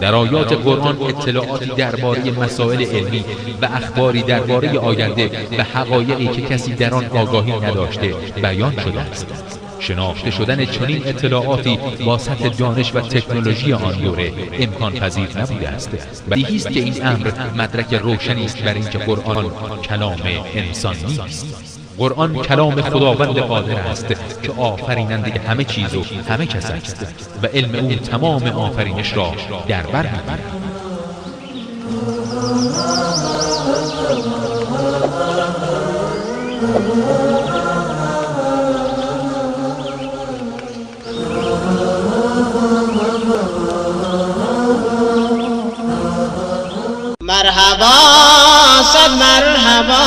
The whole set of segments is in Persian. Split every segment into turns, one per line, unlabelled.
در آیات قرآن اطلاعاتی درباره مسائل علمی و اخباری درباره آینده و حقایقی که کسی در آن آگاهی نداشته بیان شده است. شناخته شدن چنین اطلاعاتی با سطح دانش و تکنولوژی آن دوره امکان پذیر نبوده است. بدیهی است که این امر مدرک روشنی است بر اینکه قرآن کلام انسان نیست. قرآن کلام خداوند قادر است که آفریننده همه چیز و همه کس است و علم او تمام آفرینش را در بر می‌گیرد.
مرحبا صد مرحبا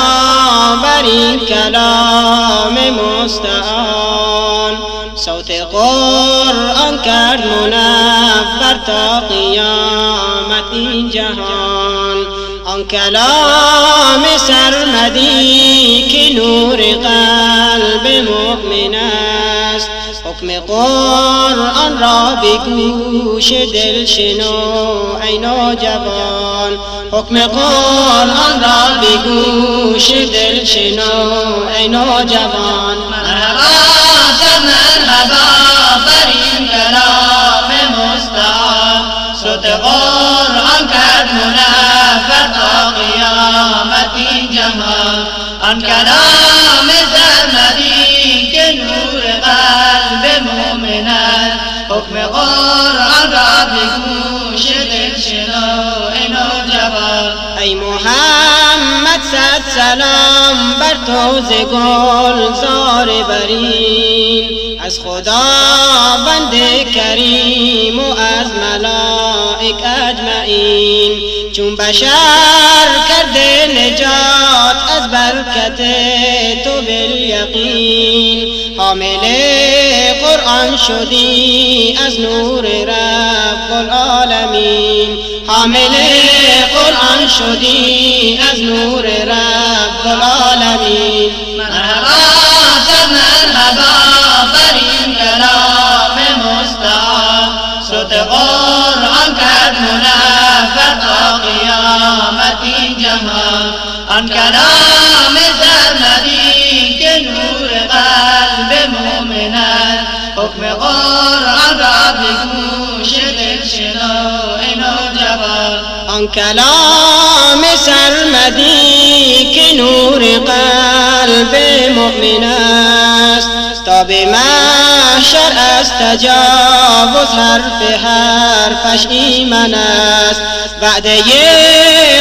بر این کلام مستعان، صوت قرآن کرد منور تا قیامت این جهان. آن کلام سرمدی که نور قلب مؤمن است، حکم قرآن را به گوش دل شنو ای نوجوان. حکم قرآن را به گوش دل شنو ای نوجوان. مرحبا صد مرحبا بر این کلام مستعان، صوت قرآن کرد منور تا قیامت این جهان. آن کلام سرمدی که نور قلب مؤمن است، حکم قرآن را به گوش دل شنو ای نوجوان. ای محمد صد سلام بر تو ز گلزار برین، از خداوند کریم و از ملائک اجمعین. چون بشر کرده نجات از برکت تو بالیقین، حامل قرآن شدی از نور رب العالمین. حامل قرآن شدی از نور رب العالمین. مرحبا صد مرحبا بر این کلام مستعان، صوت قرآن کرد منور تا قیامت این جهان. آن کلام سرمدی که نور قلب مؤمن است، حکم قرآن را به گوش دل شنو ای نوجوان. آن کلام سرمدی که نور قلب مؤمن است، تا به محشر از تجاوز حرفش ایمن است. وعده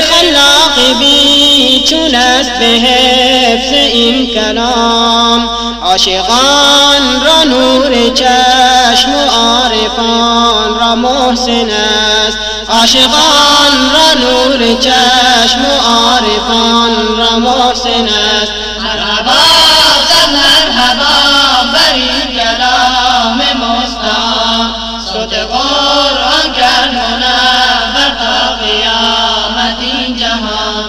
خلاق بی چون است به حفظ این کلام، عاشقان را نور چشم و عارفان را محسن است. عاشقان را نور چشم و عارفان را محسن است. مرحبا صد مرحبا بر این کلام مستعان، صوت قرآن کرد منور تا قیامت این جهان.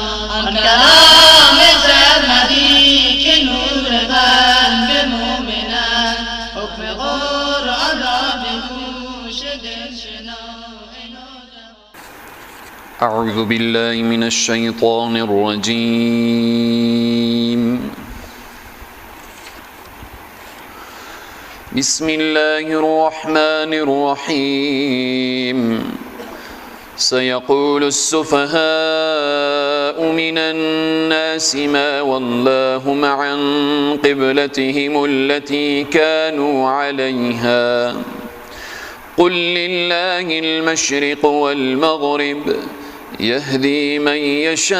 آن کلام سرمدی که نور قلب مؤمن است، حکم قرآن را به گوش دل شنو ای نوجوان.
اعوذ بالله من الشیطان الرجیم. بسم الله الرحمن الرحيم. سيقول السفهاء من الناس ما ولاهم عن قبلتهم التي كانوا عليها قل لله المشرق والمغرب يهدي من يشاء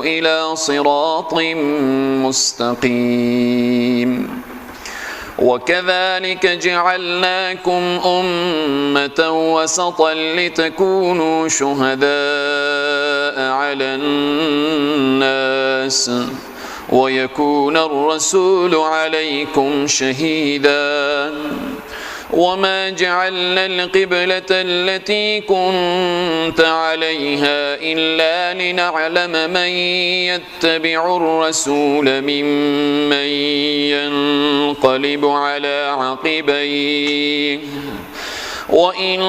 إلى صراط مستقيم. وكذلك جعلناكم أمة وسطا لتكونوا شهداء على الناس ويكون الرسول عليكم شهيدا وما جعلنا القبلة التي كنت عليها إلا لنعلم من يتبع الرسول ممن ينقلب على عقبيه وإن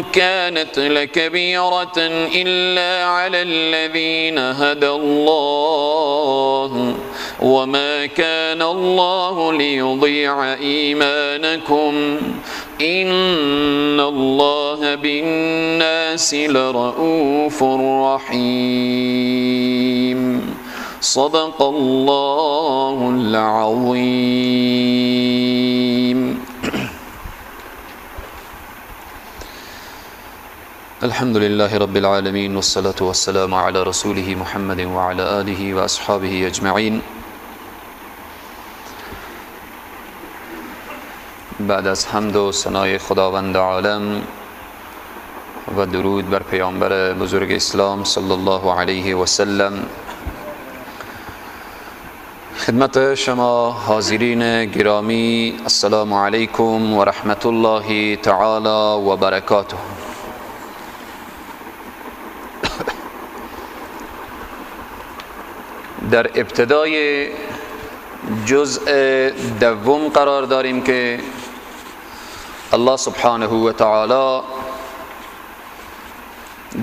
كانت لكبيرة إلا على الذين هدى الله وما كان الله ليضيع إيمانكم إن الله بالناس لرؤوف رحيم صدق الله العظيم. الحمد لله رب العالمين والصلاة والسلام على رسوله محمد وعلى آله وأصحابه أجمعين. بعد از حمد و ثنای خداوند عالم و درود بر پیامبر بزرگ اسلام صلی الله علیه و سلم، خدمت شما حاضرین گرامی السلام علیکم و رحمت الله تعالی و برکاته. در ابتدای جزء دوم قرار داریم که الله سبحانه و تعالی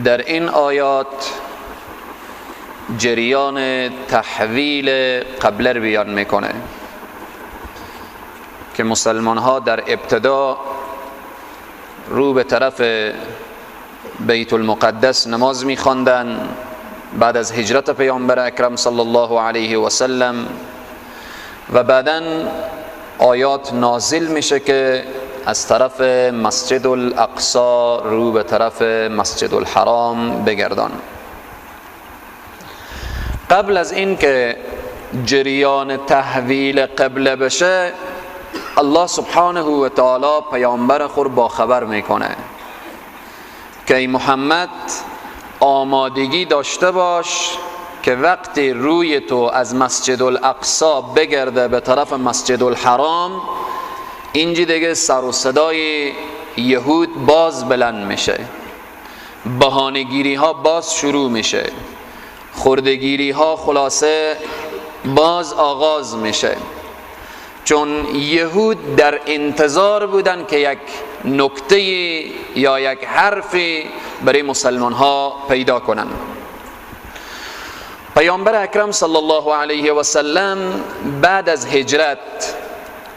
در این آیات جریان تحویل قبله رو بیان میکنه که مسلمان ها در ابتدا رو به طرف بیت المقدس نماز میخواندن بعد از هجرت پیامبر اکرم صلی الله علیه و سلم، و بعداً آیات نازل میشه که از طرف مسجد الاقصی رو به طرف مسجد الحرام بگردان. قبل از این که جریان تحویل قبله بشه، الله سبحانه و تعالی پیامبر خود با خبر میکنه که ای محمد آمادگی داشته باش که وقتی روی تو از مسجد الاقصی بگرده به طرف مسجد الحرام، اینجا دیگه سر و صدای یهود باز بلند میشه، بهانه‌گیری ها باز شروع میشه، خردگیری ها خلاصه باز آغاز میشه، چون یهود در انتظار بودن که یک نکته یا یک حرفی برای مسلمان ها پیدا کنن. پیامبر اکرم صلی الله علیه و سلم بعد از هجرت،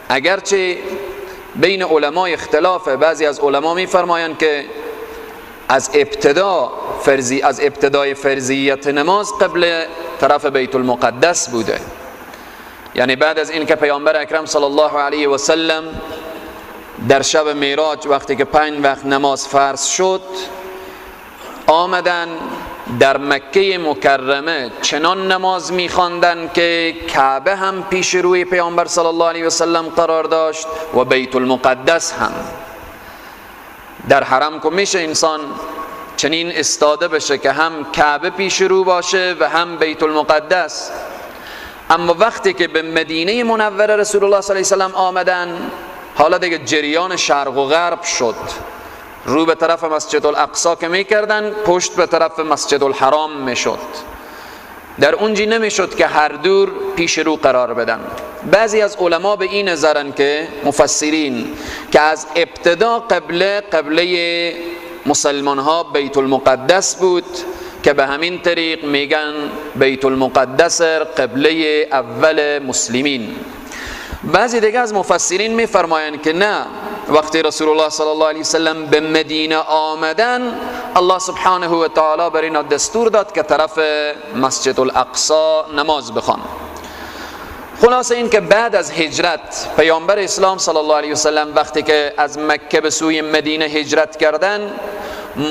اگرچه بین علما اختلاف، بعضی از علما میفرمایند که از ابتدای فرضیت نماز قبل طرف بیت المقدس بوده، یعنی بعد از این که پیامبر اکرم صلی الله علیه و سلم در شب معراج وقتی که 5 وقت نماز فرض شد، آمدن در مکه مکرمه چنان نماز می‌خواندند که کعبه هم پیش روی پیامبر صلی الله علیه و سلم قرار داشت و بیت المقدس هم. در حرم که میشه انسان چنین استاده بشه که هم کعبه پیش رو باشه و هم بیت المقدس. اما وقتی که به مدینه منوره رسول الله صلی الله علیه و سلم آمدن، حالا دیگه جریان شرق و غرب شد، رو به طرف مسجد الاقصی که میکردن، پشت به طرف مسجد الحرام میشد. در اونجی نمیشد که هر دور پیش رو قرار بدن. بعضی از علما به این نظرن که مفسرین که از ابتدا قبله مسلمان ها بیت المقدس بود، که به همین طریق میگن بیت المقدس قبله اول مسلمین. بعضی دیگه از مفسرین میفرمایند که نه، وقتی رسول الله صلی الله علیه وسلم به مدینه آمدن، الله سبحانه و تعالی بر اینا دستور داد که طرف مسجد الاقصی نماز بخوان. خلاصه این که بعد از هجرت پیامبر اسلام صلی الله علیه وسلم وقتی که از مکه به سوی مدینه هجرت کردن،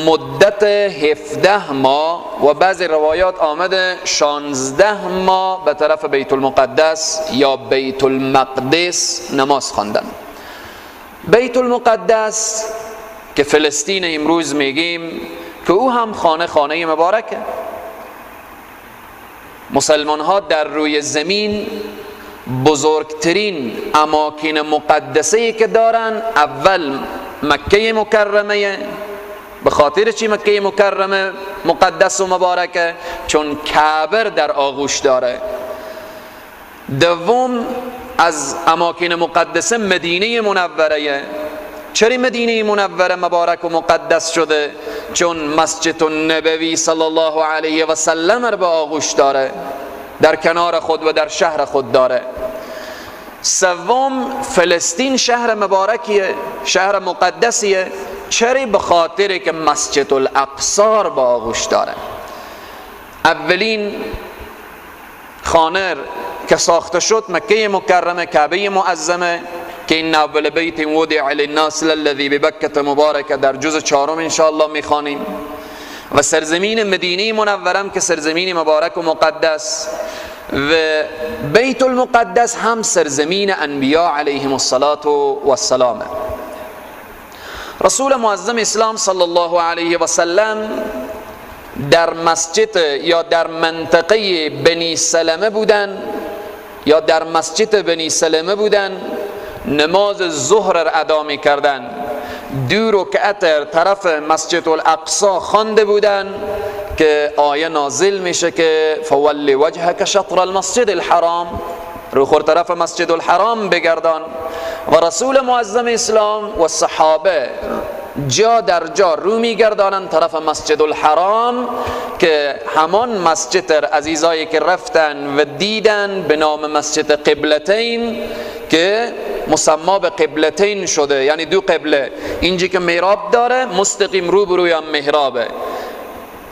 مدت 17 ماه و بعضی روایات آمده 16 ماه به طرف بیت المقدس یا بیت المقدس نماز خواندن. بیت المقدس که فلسطین امروز میگیم، که او هم خانه مبارکه. مسلمان ها در روی زمین بزرگترین اماکن مقدسه‌ای که دارن اول مکه مکرمه. به خاطر چی مکه مکرمه مقدس و مبارکه؟ چون کعبه در آغوش داره. دوم از اماکن مقدسه مدینه منوره. چرا مدینه منوره مبارک و مقدس شده؟ چون مسجد النبوی صلی الله علیه و سلم رو به آغوش داره، در کنار خود و در شهر خود داره. سوم فلسطین شهر مبارکیه، شهر مقدسیه. چرا؟ به خاطر که مسجد الاقصی رو به آغوش داره. اولین خانه که ساخته شد مکه مکرمه، کعبه معظمه که این اول بیت وضع للناس الذی ببکة مبارک در جزء 4 ان شاء الله میخوانیم. و سرزمین مدینه منورم که سرزمین مبارک و مقدس، و بیت المقدس هم سرزمین انبیاء علیهم السلام. رسول معظم اسلام صلی الله علیه و سلم در مسجد یا در منطقه بنی سلمه بودن، یا در مسجد بنی سلمه بودن، نماز ظهر را ادا می کردن. 2 رکعت طرف مسجد الاقصی خوانده بودن که آیه نازل میشه که فول وجهک شطر المسجد الحرام، رو خور طرف مسجد الحرام بگردان. و رسول معظم اسلام و صحابه جا در جا رو میگردانن طرف مسجد الحرام که همان مسجد عزیزایی که رفتن و دیدن به نام مسجد قبلتین که مسما به قبلتین شده، یعنی 2 قبله. اینجا که محراب داره مستقیم روبروی هم محرابه.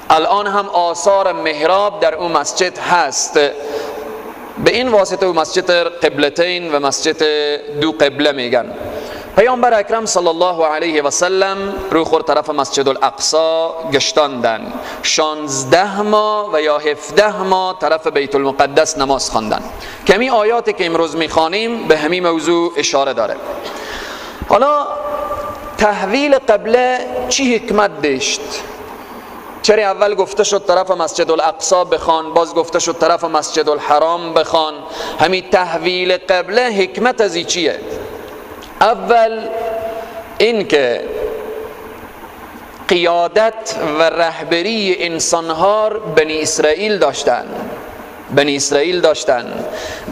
الان هم آثار محراب در اون مسجد هست. به این واسطه مسجد قبلتین و مسجد 2 قبله میگن. پیامبر اکرم صلی الله علیه و سلم رو خورد طرف مسجد الاقصی گشتاندن. 16 ماه و یا 17 ماه طرف بیت المقدس نماز خواندن. کمی آیاتی که امروز میخوانیم به همین موضوع اشاره داره. حالا تحویل قبله چی حکمت داشت؟ چرا اول گفته شد طرف مسجد الاقصی بخوان، باز گفته شد طرف مسجد الحرام بخوان؟ همین تحویل قبله حکمت از چیه؟ اول این که قیادت و رهبری انسانها بنی اسرائیل داشتن.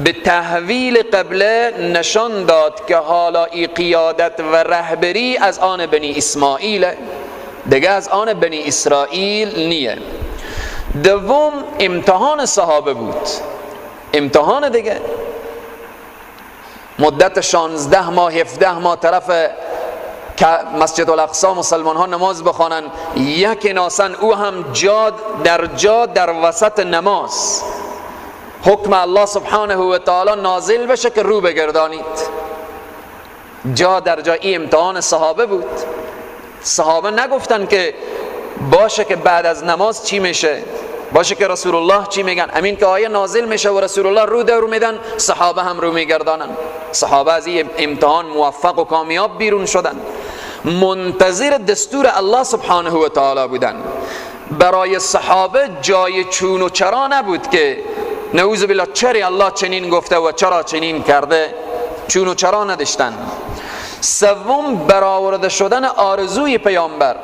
به تحویل قبله نشان داد که حالا این قیادت و رهبری از آن بنی اسماعیل، دیگه از آن بنی اسرائیل نیه. دوم امتحان صحابه بود، امتحان دیگه. مدت 16 ماه 17 ماه طرف مسجد الاقصی مسلمان ها نماز بخوانن، یک ناسن او هم جا در وسط نماز حکم الله سبحانه و تعالی نازل بشه که رو بگردانید. جا در جا. این امتحان صحابه بود. صحابه نگفتن که باشه که بعد از نماز چی میشه، باشه که رسول الله چی میگن. امین که آیه نازل میشه و رسول الله رو دور میدن، صحابه هم رو میگردانن. صحابه از این امتحان موفق و کامیاب بیرون شدن. منتظر دستور الله سبحانه و تعالی بودن. برای صحابه جای چون و چرا نبود که نعوذ بالله چرا الله چنین گفته و چرا چنین کرده، چون و چرا نداشتن. سوم برآورده شدن آرزوی پیامبر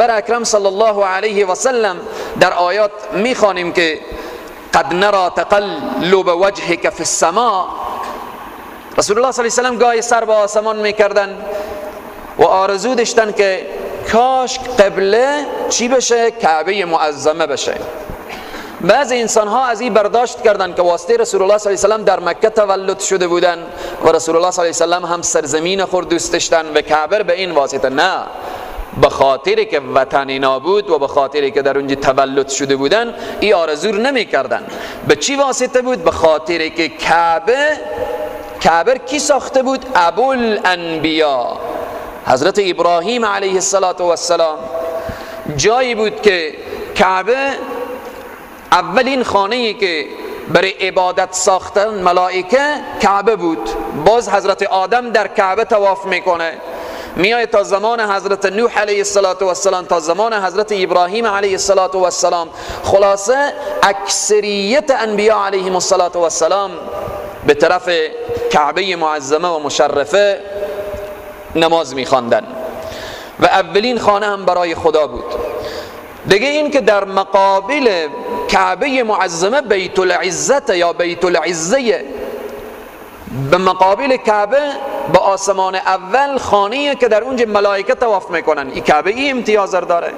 اکرم صلی الله علیه و سلم. در آیات میخوانیم که قد نرى تقلب وجهك في السماء. رسول الله صلی الله علیه و سلم گاهی سر به آسمان میکردن و آرزو داشتن که کاش قبله چی بشه؟ کعبه معظمه بشه. بعضی انسان ها از این برداشت کردن که واسطه رسول الله صلی الله علیه و سلم در مکه تولد شده بودن و رسول الله صلی الله علیه و سلم هم سرزمین خود دوست داشتن و کعبه به این واسطه. نه، به خاطر که وطن اینا بود و به خاطر که در اونجا تولد شده بودن این آرزو نمی کردن. به چی واسطه بود؟ به خاطر که کعبه کی ساخته بود؟ ابوالانبیا، حضرت ابراهیم علیه السلام. جایی بود که کعبه اولین خانه‌ای که برای عبادت ساختن ملائکه کعبه بود. باز حضرت آدم در کعبه طواف میکنه، میاد تا زمان حضرت نوح علیه السلام تا زمان حضرت ابراهیم علیه السلام. خلاصه اکثریت انبیاء علیهم السلام به طرف کعبه معظمه و مشرفه نماز می‌خواندن و اولین خانه هم برای خدا بود. دیگه این که در مقابل کعبه معظمه بیت العزت یا بیت العزه، به مقابل کعبه با آسمان اول خانه‌ای که در اونجا ملائکه طواف میکنن. این کعبه ای امتیاز داره.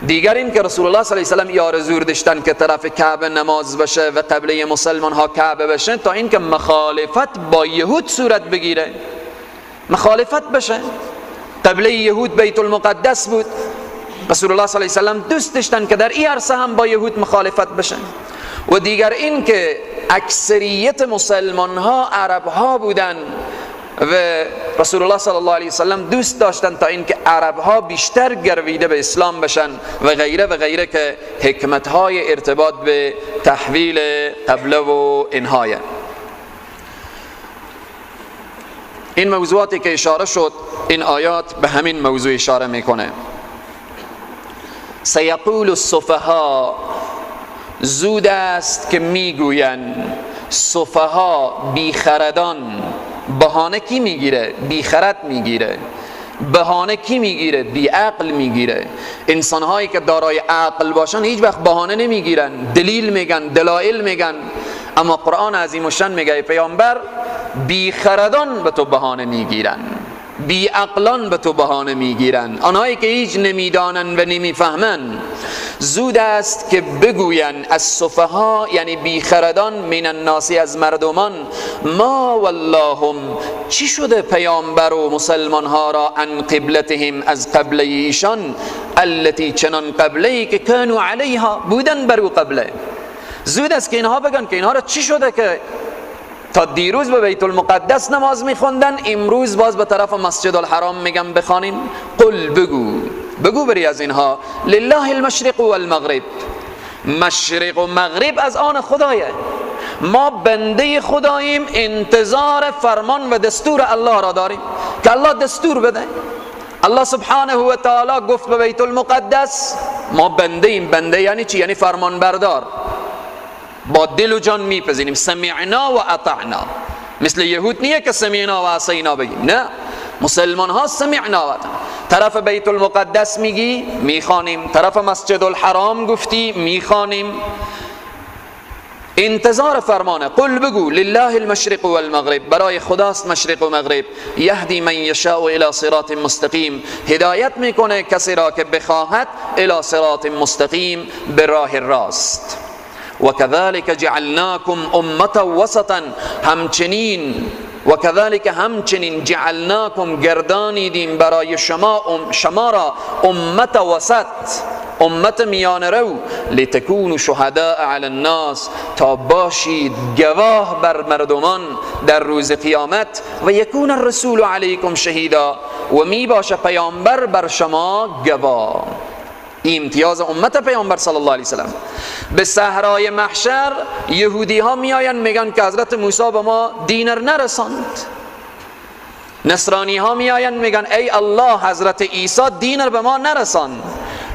دیگر این که رسول الله صلی الله علیه و سلم یار زور داشتن که طرف کعبه نماز بشه و قبله مسلمان ها کعبه بشه تا این که مخالفت با یهود صورت بگیره، مخالفت بشه. قبله یهود بیت المقدس بود. رسول الله صلی الله علیه و سلم دوست داشتن که در این عرصه هم با یهود مخالفت بشن. و دیگر این که اکثریت مسلمان ها عرب ها بودن و رسول الله صلی الله علیه و سلم دوست داشتن تا اینکه عرب ها بیشتر گرویده به اسلام بشن و غیره و غیره، که حکمت های ارتباط به تحویل قبله و انهای این موضوعاتی که اشاره شد، این آیات به همین موضوع اشاره میکنه. سیقول السفها، زود است که میگویند. سفها بیخردان. بهانه کی میگیره؟ بیخرد میگیره. بهانه کی میگیره؟ بی عقل میگیره. انسان هایی که دارای عقل باشن هیچ وقت بهانه نمیگیرن، دلیل میگن، دلایل میگن. اما قرآن عظیم الشان میگه پیامبر بیخردان به تو بهانه میگیرن، بی عقلان به تو بهانه میگیرن. آنهایی که هیچ نمیدانن و نمیفهمن زود است که بگوین. از سفها یعنی بیخردان، من الناس از مردمان، ما واللهم چی شده پیامبر و مسلمان ها را عن قبلتهم از قبله ایشان، التي چنان قبله که کانوا علیها بودن بر او قبله. زود است که اینها بگن که اینها را چی شده که تا دیروز به بیت المقدس نماز میخوندن، امروز باز به طرف مسجد الحرام میگن بخوانیم. قل بگو بری از اینها لله المشرق و المغرب، مشرق و مغرب از آن خدایه. ما بنده خداییم، انتظار فرمان و دستور الله را داریم که الله دستور بده. الله سبحانه و تعالی گفت به بیت المقدس، ما بنده ایم. بنده یعنی چی؟ یعنی فرمان بردار. با دل و جان میپذیریم. سمعنا و اطعنا. مثل یهود نیه که سمعنا و عصینا بگیم، نه، مسلمان ها سمعنا و اطعنا. طرف بیت المقدس میگی میخوانیم، طرف مسجد الحرام گفتی میخوانیم. انتظار فرمانه. قل بگو لله المشرق و المغرب، برای خداست مشرق و مغرب. یهدی من یشاء الی صراط مستقیم، هدایت میکنه کسی را که بخواهد الی صراط مستقیم، به راه راست. و کذالک جعلناکم امة وسطا، همچنین جعلناکم گردانیدیم برای شما را امت وسط، امت میان رو، لتکونوا شهداء علی الناس، تا باشید گواه بر مردمان در روز قیامت. و یکون الرسول علیکم شهیدا، و می باشه پیامبر بر شما گواه. این امتیاز امت پیامبر صلی الله علیه وسلم. به صحرای محشر یهودی ها میآیند میگن که حضرت موسی به ما دینر نرساند. نصرانی ها میآیند میگن ای الله حضرت عیسی دینر به ما نرساند.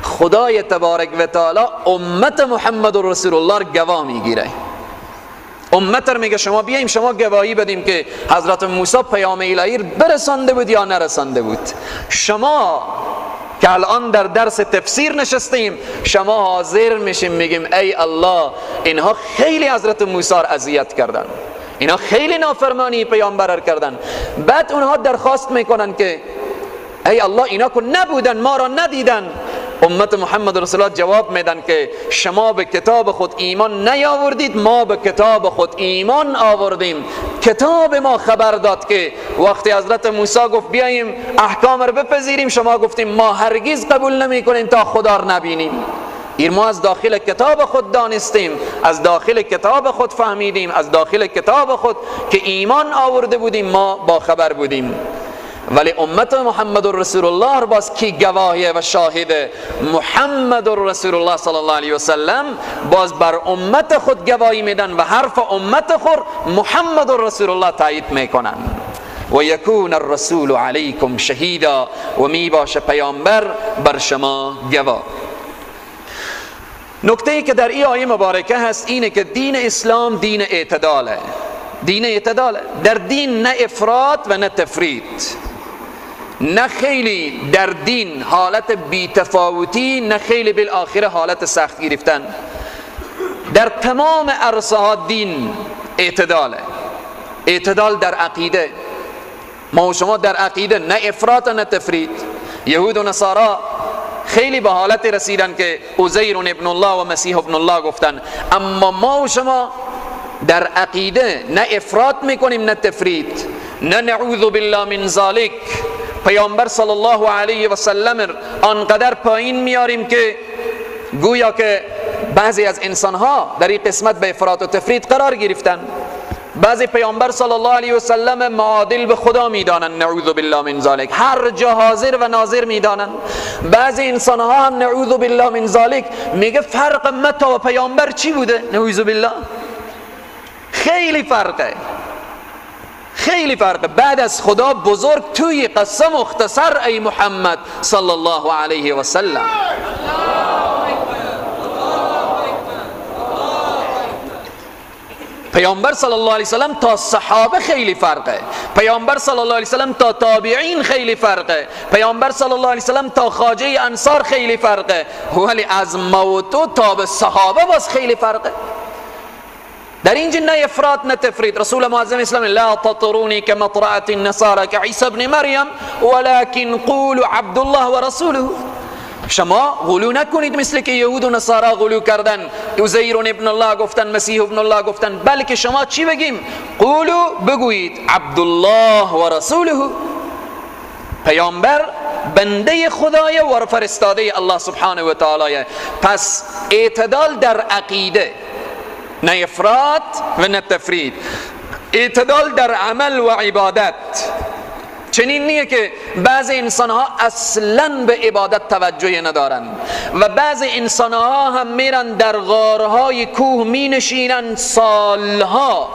خدای تبارک و تعالی امت محمد رسول الله را گواه میگیره. امت را میگه شما بیاییم شما گواهی بدیم که حضرت موسی پیام الهی برسانده بود یا نرسانده بود. شما که الان در درس تفسیر نشستیم، شما حاضر میشیم میگیم ای الله اینها خیلی حضرت موسی را اذیت کردن، اینها خیلی نافرمانی پیامبر کردن. بعد اونها درخواست میکنن که ای الله اینا که نبودن، ما را ندیدن. امت محمد رسول الله جواب میدن که شما به کتاب خود ایمان نیاوردید، ما به کتاب خود ایمان آوردیم. کتاب ما خبر داد که وقتی حضرت موسی گفت بیاییم احکام رو بپذیریم، شما گفتیم ما هرگز قبول نمی کنیم تا خدا رو نبینیم. این ما از داخل کتاب خود دانستیم، از داخل کتاب خود فهمیدیم، از داخل کتاب خود که ایمان آورده بودیم ما با خبر بودیم. ولی امت محمد رسول الله باز کی گواهی و شاهد؟ محمد رسول الله صلی الله علیه و سلم باز بر امت خود گواهی میدن و حرف امت خود محمد رسول الله تایید میکنن. و یکون الرسول علیکم شهیدا، و می باشه پیامبر بر شما گواه. نکته ای که در این آیه مبارکه هست اینه که دین اسلام دین اعتداله. دین اعتداله. در دین نه افراط و نه تفریط، نه خیلی در دین حالت بی‌تفاوتی، نه خیلی بالآخره حالت سخت گرفتن. در تمام عرصه ها دین اعتداله. اعتدال در عقیده، ما و شما در عقیده نه افراط نه تفریط. یهود و نصارا خیلی به حالت رسیدن که عزیر ابن الله و مسیح ابن الله گفتن، اما ما و شما در عقیده نه افراط میکنیم نه تفریط، نه نعوذ بالله من ذالک. پیامبر صلی الله علیه و سلم آنقدر پایین میاریم که گویا که بعضی از انسانها در این قسمت به افراط و تفریط قرار گرفتن. بعضی پیامبر صلی الله علیه و سلم معادل به خدا میدانن، نعوذ بالله من ذالک، هر جا حاضر و ناظر میدانن. بعضی انسان ها هم نعوذ بالله من ذالک میگه فرق متا و پیامبر چی بوده؟ نعوذ بالله خیلی فرقه، خیلی فرقه. بعد از خدا بزرگ توی قصه مختصر ای محمد صلی الله علیه و سلم. پیامبر صلی الله علیه وسلم تا صحابه خیلی فرقه، پیامبر صلی الله علیه وسلم تا تابعین خیلی فرقه، پیامبر صلی الله علیه وسلم تا خواجه انصار خیلی فرقه، ولی از موتو تا به صحابه باز خیلی فرقه. در اینجا نه افراط نه تفریط. رسول معظم اسلام لا تطرونی كمطرعة النصارى كعيسى ابن مریم ولكن قولوا عبد الله و رسوله. شما غلو نکنید مثل که یهود و نصارا غلو کردن، عزیر ابن الله گفتن، مسیح ابن الله گفتن، بلکه شما چی بگیم؟ قولو بگویید عبدالله و رسوله، پیامبر بنده خدای و فرستاده الله سبحانه و تعالی. پس اعتدال در عقیده، نه افراط و نه تفریط. اعتدال در عمل و عبادت، چنین نیه که بعض انسان ها اصلا به عبادت توجه ندارن و بعض انسان ها هم میرن در غارهای کوه می نشینن سالها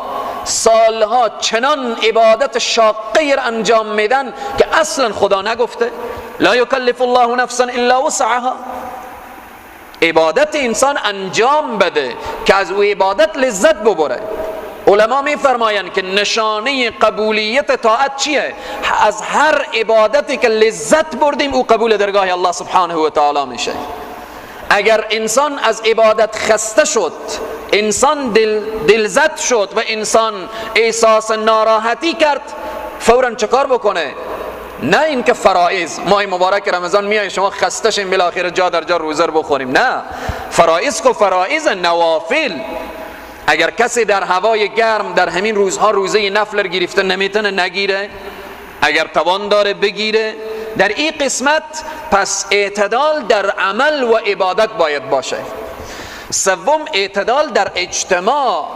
چنان عبادت شاقه انجام میدن که اصلا خدا نگفته لا یکلف الله نفسا الا وسعها. عبادت انسان انجام بده که از او عبادت لذت ببره. علما می فرمایند که نشانه قبولیت طاعت چیه؟ از هر عبادتی که لذت بردیم او قبول درگاه الله سبحانه و تعالی میشه. اگر انسان از عبادت خسته شد، انسان دلزد شد و انسان احساس ناراحتی کرد، فوراً چکار بکنه؟ نه اینکه فرائض ماه مبارک رمضان میای شما خسته شین بالاخره جا در جا روزه رو بخوریم، نه، فرائض کو فرائض، نوافل. اگر کسی در هوای گرم در همین روزها روزه نفل گرفته نمیتونه نگیره، اگر توان داره بگیره. در این قسمت پس اعتدال در عمل و عبادت باید باشه. سوم اعتدال در اجتماع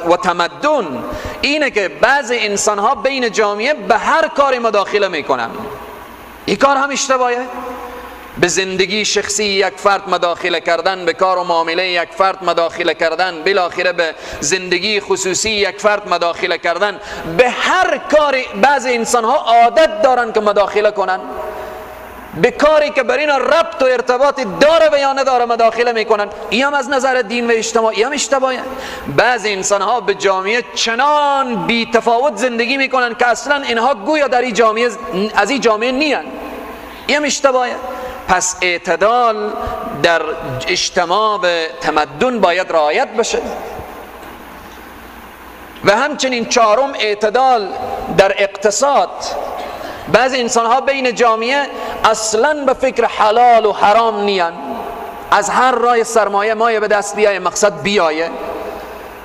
و تمدن، اینه که بعض انسان ها بین جامعه به هر کار مداخله میکنن. این کار هم اشتباهه. به زندگی شخصی یک فرد مداخله کردن، به کار و معامله یک فرد مداخله کردن، بالاخره به زندگی خصوصی یک فرد مداخله کردن. به هر کاری بعض انسان ها عادت دارن که مداخله کنن، به کاری که بر اینا ربط و ارتباطی داره و یا نداره مداخله میکنن. این هم از نظر دین و اجتماعی هم اشتباهه. بعض انسان ها به جامعه چنان بی تفاوت زندگی میکنن که اصلا اینها گویا در این جامعه از این جامعه نیان. این هم اشتباهه. پس اعتدال در اجتماع و تمدن باید رعایت بشه. و همچنین چهارم اعتدال در اقتصاد. بعض انسان ها بین جامعه اصلا به فکر حلال و حرام نیان، از هر راه سرمایه مایه به دست بیایه، مقصد بیایه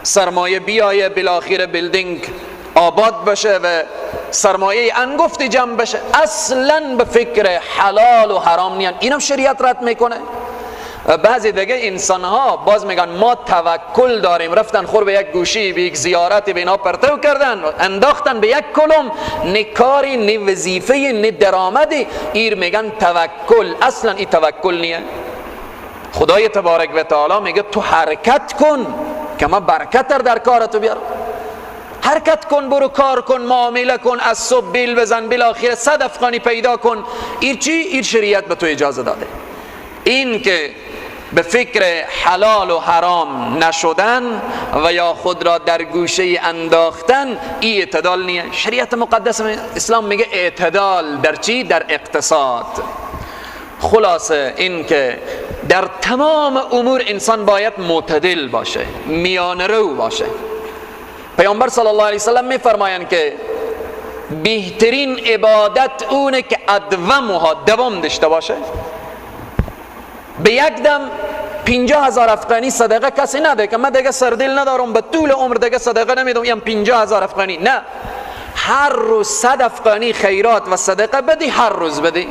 سرمایه بیایه، بالاخره بیلدینگ آباد بشه و سرمایه انگفت جمع بشه، اصلا به فکر حلال و حرام نیان. اینم شریعت رد میکنه. بعضی دیگه انسان ها باز میگن ما توکل داریم، رفتن خور به یک گوشی، به یک زیارتی به اینا پرتو کردن، انداختن به یک کلم، نه کاری نه وظیفه نه درآمدی، ایر میگن توکل. اصلا این توکل نیه. خدای تبارک و تعالی میگه تو حرکت کن که ما برکت در کارتو بیارم. حرکت کن، برو کار کن، معامله کن، از صبح بیل بزن، بالاخره 100 افغانی پیدا کن. این چی؟ این شریعت به تو اجازه داده. این که به فکر حلال و حرام نشدن و یا خود را در گوشه انداختن، این اعتدال نیه. شریعت مقدس اسلام میگه اعتدال در چی؟ در اقتصاد. خلاصه این که در تمام امور انسان باید معتدل باشه، میان رو باشه. پیامبر صلی الله علیه وسلم میفرمایند که بهترین عبادت اونه که ادومها دوام داشته باشه. به یک دم 50,000 افغانی صدقه کسی نده که من دیگه سردل ندارم به طول عمر دیگه صدقه نمیدم، یم 50,000 افغانی. نه، هر روز 100 افغانی خیرات و صدقه بدی، هر روز بدی.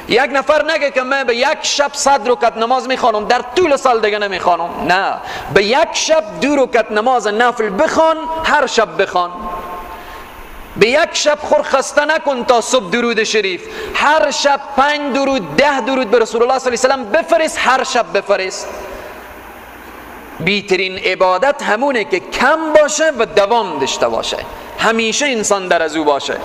یک نفر نگه که من به یک شب 100 رکعت نماز میخوانم در طول سال دیگه نمیخوانم. نه، به یک شب 2 رکعت نماز نفل بخوان، هر شب بخوان. به یک شب خسته نکن تا صبح درود شریف، هر شب 5 درود 10 درود به رسول الله صلی الله علیه و سلم بفرست، هر شب بفرست. بیترین عبادت همونه که کم باشه و دوام داشته باشه، همیشه انسان در از او باشه.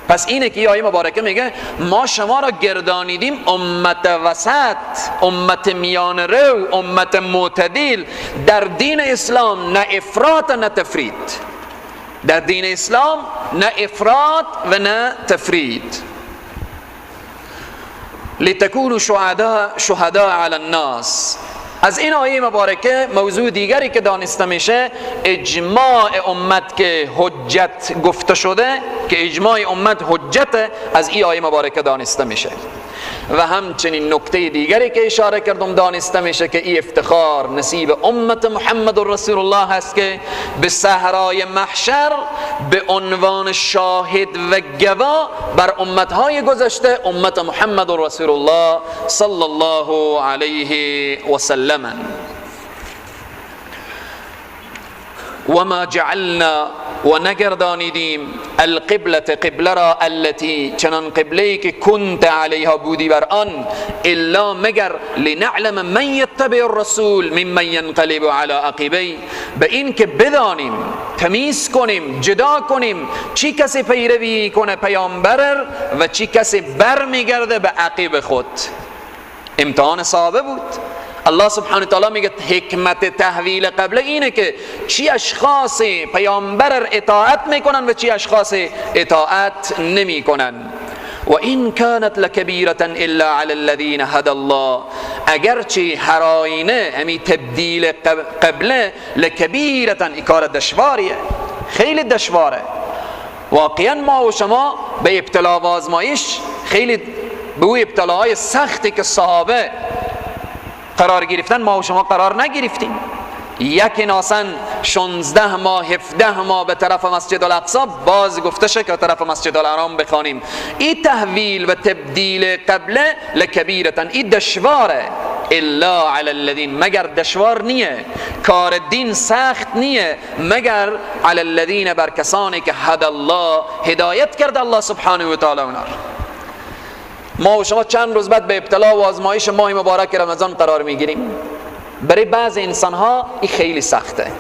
پس اینه که آیه مبارکه میگه ما شما را گردانیدیم امت وسط، امت میان رو، امت معتدل در دین اسلام، نه افراط نه تفرید. در دین اسلام نه افراط و نه تفرید. لتکونوا شهداء علی الناس. از این آیه مبارکه موضوع دیگری که دانسته میشه اجماع امت که حجت گفته شده، که اجماع امت حجت، از این آیه مبارکه دانسته میشه. و همچنین نکته دیگری که اشاره کردم دانسته میشه که این افتخار نصیب امت محمد رسول الله هست که به صحرای محشر به عنوان شاهد و گواه بر امتهای گذشته امت محمد رسول الله صلی الله علیه و سلم. و ما جعلنا، و نگردانیدیم، القبلة قبله را، التي چنان قبله‌ای که کنت علیها بودی بر آن، الا مگر لنعلم من یتبع الرسول ممن ینقلب علی عقبیه، به این که بدانیم، تمیز کنیم، جدا کنیم چی کسی پیروی کنه پیامبر و چی کسی برمیگرده به عقب خود. امتحان صحابه بود. الله سبحانه و تعالی میگه حکمت تحویل قبله اینه که چی اشخاص پیامبر اطاعت میکنن و چی اشخاص اطاعت نمیکنن. و این کانت لکبیرة الا علی الذین هدى الله، اگرچه هر آینه همی تبدیل قبله لکبیرة، کار دشواریه، خیلی دشواره. واقعا ما و شما به ابتلا و آزمایش، خیلی به او ابتلاهای سختی که صحابه قرار گرفتن ما و شما قرار نگرفتیم. یک ناسن 16 ماه 17 ماه به طرف مسجد الاقصی باز گفته شد که طرف مسجد الحرام بخوانیم. این تحویل و تبدیل قبله لکبیرتن، این دشواره. الا علی الذین، مگر دشوار نیه، کار دین سخت نیه، مگر علی الذین، بر کسانی که هدی الله، هدایت کرده الله سبحانه و تعالی اونا. ما و شما چند روز بعد به ابتلا و آزمایش ماه مبارک رمضان قرار میگیریم. برای بعض انسان ها این خیلی سخته،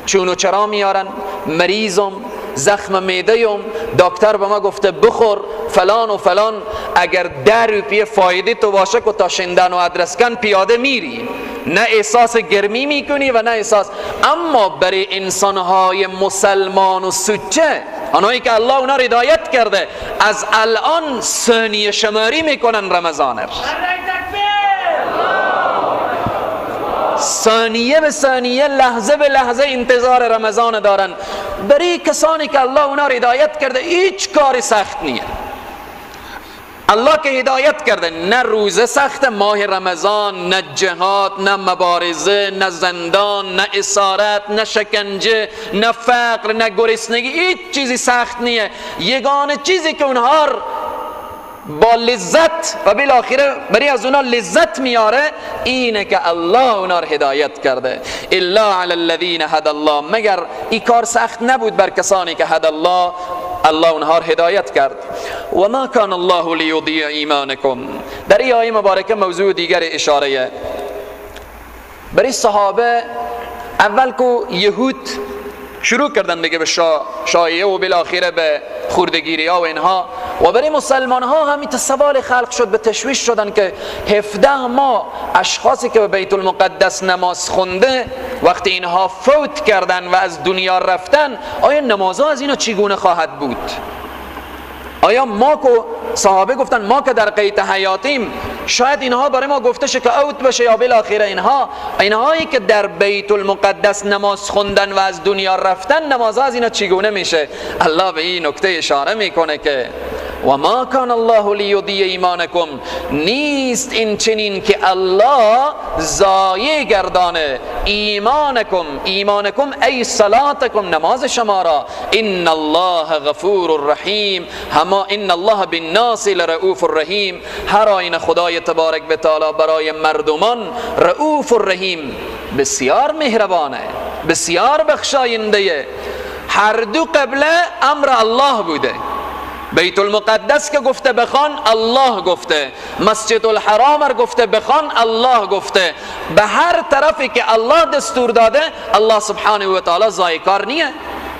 چون و چرا میارن، مریضم، زخم معده‌ام، دکتر به ما گفته بخور فلان و فلان، اگر 10 روپیه فایده تو باشه که تا شندن و ادرسکن پیاده میری، نه احساس گرمی میکنی و نه احساس. اما برای انسانهای مسلمان و سچه، آنهایی که الله اونا را هدایت کرده، از الان ثانیه شماری میکنن رمضان، ثانیه به ثانیه، لحظه به لحظه انتظار رمضان دارن. برای کسانی که الله اونا را هدایت کرده هیچ کاری سخت نیه. الله که هدایت کرده، نه روزه سخت ماه رمضان، نه جهاد، نه مبارزه، نه زندان، نه اسارت، نه شکنجه، نه فقر، نه گرسنگی، هیچ چیزی سخت نیه. یگانه چیزی که اونها با لذت و بالاخره برای از اونا لذت میاره اینه که الله اونا رو هدایت کرده. الا علی الذین هدی الله، مگر این کار سخت نبود بر کسانی که هدی الله، الله اونها رو هدایت کرد. و ما کان الله لیضیع ایمانکم، در این آیه مبارکه موضوع دیگر اشاره برای صحابه. اول که یهود شروع کردن دیگه به شایعه و بالاخره به خوردگیری ها و اینها، و برای مسلمان ها همین سوال خلق شد، به تشویش شدن که 17 ماه اشخاصی که به بیت المقدس نماز خونده وقتی اینها فوت کردن و از دنیا رفتن، آیا نمازها از اینا چگونه خواهد بود؟ آیا ما که صحابه گفتن ما که در قید حیاتیم شاید اینها برای ما گفته شه که اوت بشه، یا بالاخره اینهایی که در بیت المقدس نماز خوندن و از دنیا رفتن نمازها از اینا چگونه میشه؟ الله به این نکته اشاره میکنه که و ما کان الله لیضیع ایمانکم، نیست این چنین که الله ضایع گردانه ایمانکم ای صلاتکم، نماز شما را. ان الله غفور رحیم، اما ان الله بالناس لرؤوف الرحیم، هر آینه خدای تبارک و تعالی برای مردمان رؤوف الرحیم، بسیار مهربانه، بسیار بخشاینده. هر دو قبله امر الله بوده. بیت المقدس که گفته بخوان الله گفته، مسجد الحرام رو گفته بخوان الله گفته. به هر طرفی که الله دستور داده الله سبحانه و تعالی ضایع کار نیه.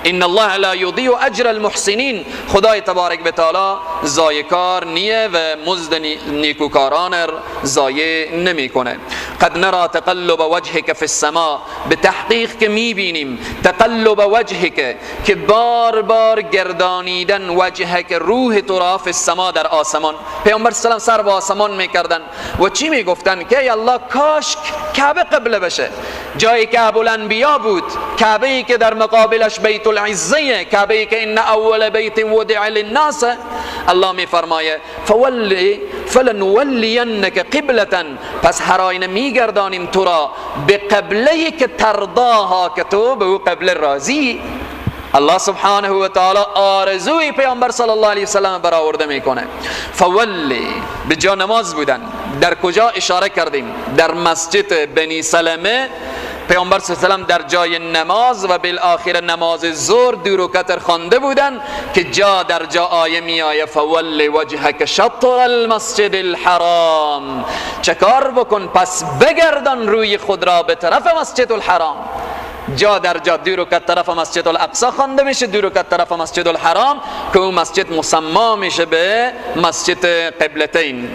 ان الله لا یضیع اجر المحسنین، خدای تبارک و تعالی ضایع کار نیه و مزد نیکوکاران ضایع نمیکنه. قد نرى تقلب وجهك في السماء، به تحقیق که میبینیم تقلب وجهك که بار بار گردانیدن وجهك روح تو را فی السماء، در آسمان. پیامبر صلی الله علیه و سر به آسمان میکردن و چی میگفتن؟ که ای الله کاش کعبه قبله بشه، جایی که ابوالانبیا بود، کعبه ای که در مقابلش بیت العزه، کعبه ای که ان اول بیت وضع للناس. الله میفرمایه فلنولینک قبلة، پس هر آینه میگردانیم تو را به قبله که ترضاها، که تو به او قبله راضی. الله سبحانه و تعالی آرزوی پیامبر صلی الله علیه و سلم برآورده میکنه. فولی به جا نماز بودن. در کجا اشاره کردیم؟ در مسجد بنی سلمه پیامبر صلی الله علیه و سلم در جای نماز و بالاخره نماز ظهر 2 رکعت خوانده بودن که جا در جا آیه می آیه فولی وجهک شطر المسجد الحرام، چه کار بکن پس بگردان روی خود را به طرف مسجد الحرام. جا در جا 2 رکعت طرف مسجد الاقصی خوانده میشه، 2 رکعت طرف مسجد الحرام که اون مسجد مسما میشه به مسجد قبلتین.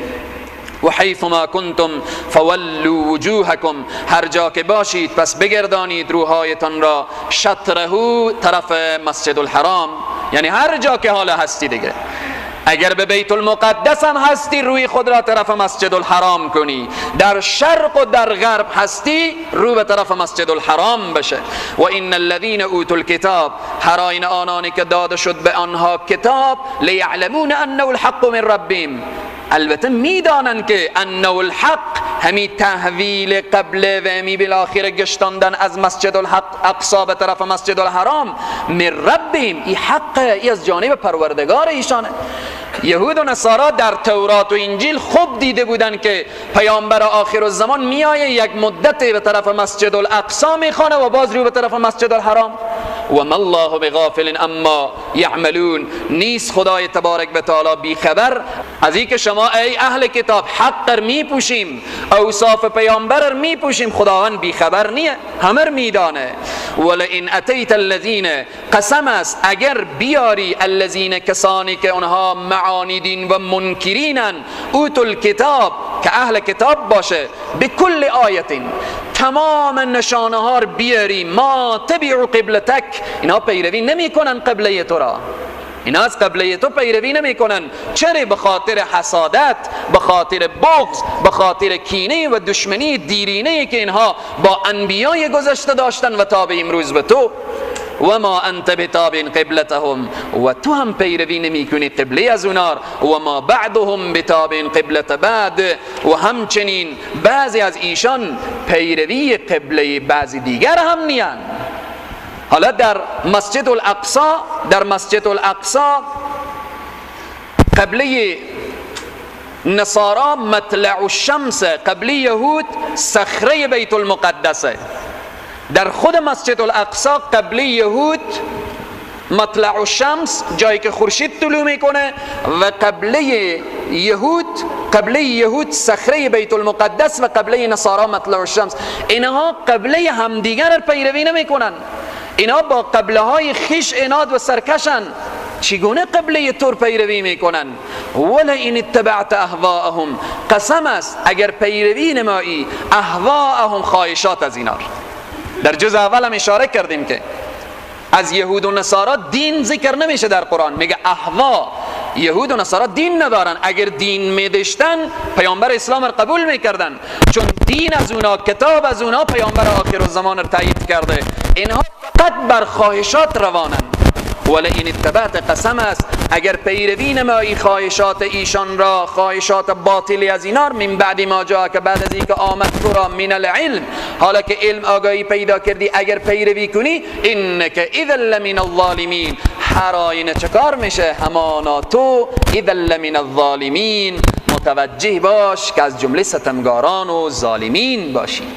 و حیث ما کنتم فولوا وجوهکم، هر جا که باشید پس بگردانید روحایتان را شطره، طرف مسجد الحرام، یعنی هر جا که حالا هستی دیگه. اگر به بیت المقدس هم هستی روی خود را طرف مسجد الحرام کنی، در شرق و در غرب هستی رو به طرف مسجد الحرام بشه. و ان الذين اوتوا الكتاب، هر آینه آنانی که داده شد به آنها کتاب، لیعلمون انه الحق من ربهم، البته میدانن که انه الحق، همی تحویل قبله و همی بالاخره گشتاندن از مسجد الحق اقصا به طرف مسجد الحرام، من ربهم، این حق ای از جانب پروردگار ایشانه. یهود و نصارا در تورات و انجیل خوب دیده بودن که پیامبر آخر الزمان میایه یک مدت به طرف مسجد الاقصا میخوانه و باز رو به طرف مسجد الحرام. و ما الله بغافل اما یعملون، نیست خدای تبارک و تعالی بی خبر از این که شما ای اهل کتاب حق میپوشیم، اوصاف پیامبر میپوشیم. خداوند بی خبر نیه، همه میدانه. ولئن اتیت الذین، قسم است اگر بیاری الذین، کسانی که اونها معاندین و منکرینن، اوتوا الکتاب، که اهل کتاب باشه، بکل آیتین، تمام نشانه ها بیاری، ما تبعوا قبلتک، اینا پیروی نمی کنن قبله تو را، اینا از قبله تو پیروی نمی کنن. چرا؟ به خاطر حسادت، به خاطر بغض، به خاطر کینه و دشمنی دیرینه که اینها با انبیای گذشته داشتن و تا به امروز به تو. و ما انت بتابع قبلتهم، و تو هم پیروی نمی کنی قبله از اونار. و ما بعضهم بتابع قبلت بعد، و همچنین بعضی از ایشان پیروی قبله بعضی دیگر هم نیان. حالا در مسجد الاقصا قبله نصارا مطلع الشمس، قبله یهود صخره بیت المقدسه. در خود مسجد الاقصا قبله یهود مطلع الشمس، جایی که خورشید طلوع میکنه، و قبله یهود صخره بیت المقدس و قبله نصارا مطلع الشمس. اینها قبله همدیگر پیروی نمیکنن، اینا با قبله های خیش عناد و سرکشن. چگونه قبله طور پیروی میکنن؟ ولئن اتبعت اهواءهم، قسم است اگر پیروی نمایی اهواءهم، خواهشات از اینار. در جز اول هم اشاره کردیم که از یهود و نصارا دین ذکر نمیشه در قرآن، میگه اهوا. یهود و نصارا دین ندارن، اگر دین میداشتن پیامبر اسلام را قبول میکردن، چون دین از اونا، کتاب از اونا، پیامبر آخر الزمان را تایید کرده. اینها فقط بر خواهشات روانن. ولئن اتبعت، قسم است اگر پیروی نمایی خواهشات ایشان را، خواهشات باطلی از اینار، من بعد ما جا، که بعد از اینکه آمد تو را، من العلم، حالا که علم آگاهی پیدا کردی، اگر پیروی کنی، انک اذا لمن الظالمین، هر آینه چکار میشه؟ همانا تو اذا لمن الظالمین، متوجه باش که از جمله ستمگاران و ظالمین باشی.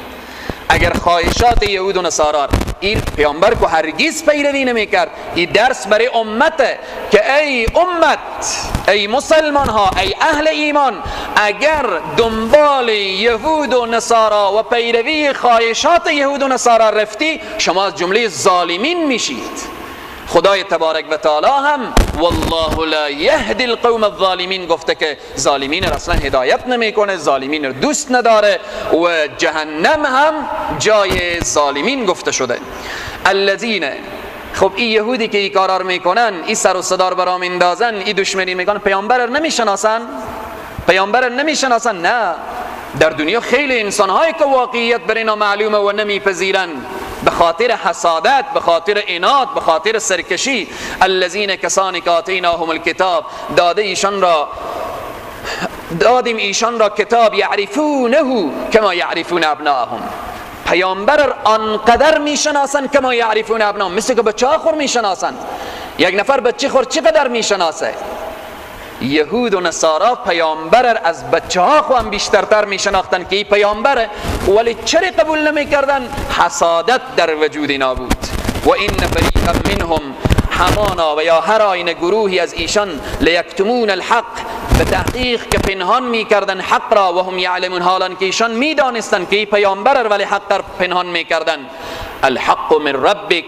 اگر خواهشات یهود و نصارا، این پیامبر کو هرگز پیروی نمیکرد. این درس برای امته که ای امت، ای مسلمان ها، ای اهل ایمان، اگر دنبال یهود و نصارا و پیروی خواهشات یهود و نصارا رفتی، شما از جمله ظالمین میشید. خدای تبارک و تعالی هم والله لا یهدی القوم الظالمین گفته که ظالمین را اصلا هدایت نمیکنه، ظالمین را دوست نداره، و جهنم هم جای ظالمین گفته شده. الذین، خب این یهودی که این کارا میکنن، این سر و صدا برام اندازن، این دشمنی میکنن، پیامبر را نمیشناسن؟ پیامبر را نمیشناسن؟ نه. در دنیا خیلی انسان‌هایی که واقعیت بر اینا معلومه و نمیپذیرن، به خاطر حسادت، به خاطر عناد، به خاطر سرکشی. الذین، کسانی که آتیناهم الکتاب، دادیم ایشان را کتاب، یعرفونه کما یعرفون ابناءهم، پیامبر آنقدر میشناسن کما یعرفون ابناءهم، مثل که بچه ها خور میشناسن. یک نفر بچه خور چقدر میشناسه؟ یهود و نصارا پیامبر از بچه ها خو هم بیشترتر میشناختن که این پیامبره، ولی چرا قبول نمیکردن؟ حسادت در وجود اینا بود. و این فریقا منهم، همانا و یا هر آینه گروهی از ایشان، لیکتمون الحق، به تحقیق که پنهان میکردن حق را، و هم یعلمون، حالان که ایشان میدانستن که این پیامبر ولی حق را پنهان میکردن. الحق من ربک،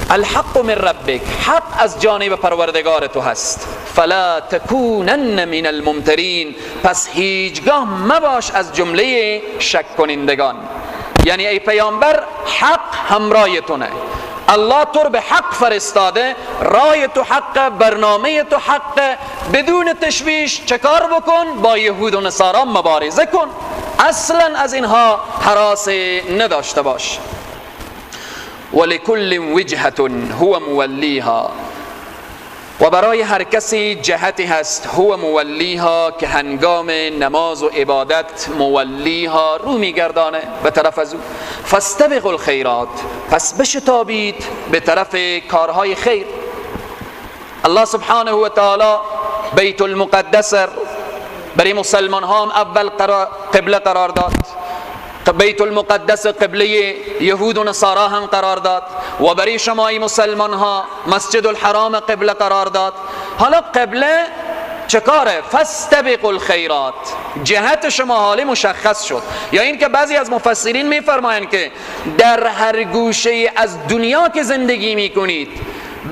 الحق من ربک، حق از جانب پروردگار تو هست. فلا تکونن من الممترین، پس هیچگاه مباش از جمله شک کنندگان. یعنی ای پیامبر، حق همراه تونه، الله تو به حق فرستاده، رای تو حق، برنامه تو حق، بدون تشویش چکار بکن؟ با یهود و نصارا مبارزه کن، اصلا از اینها هراس نداشته باش. ولکل وجهة هو مولیها، و برای هر کسی جهتی هست، هو مولیها، که هنگام نماز و عبادت مولیها، رو میگردانه به طرف از او. فاستبقوا الخیرات، پس بشتابید به طرف کارهای خیر. الله سبحانه و تعالی بیت المقدس برای مسلمان ها هم اول قبله قرار داد، بیت المقدس قبله یهود و نصارا هم قرار داد، و برای شمای مسلمان ها مسجد الحرام قبله قرار داد. حالا قبله چکاره؟ فاستبقوا الخیرات، جهت شما حالی مشخص شد. یا این که بعضی از مفسرین میفرمایند که در هر گوشه از دنیا که زندگی میکنید،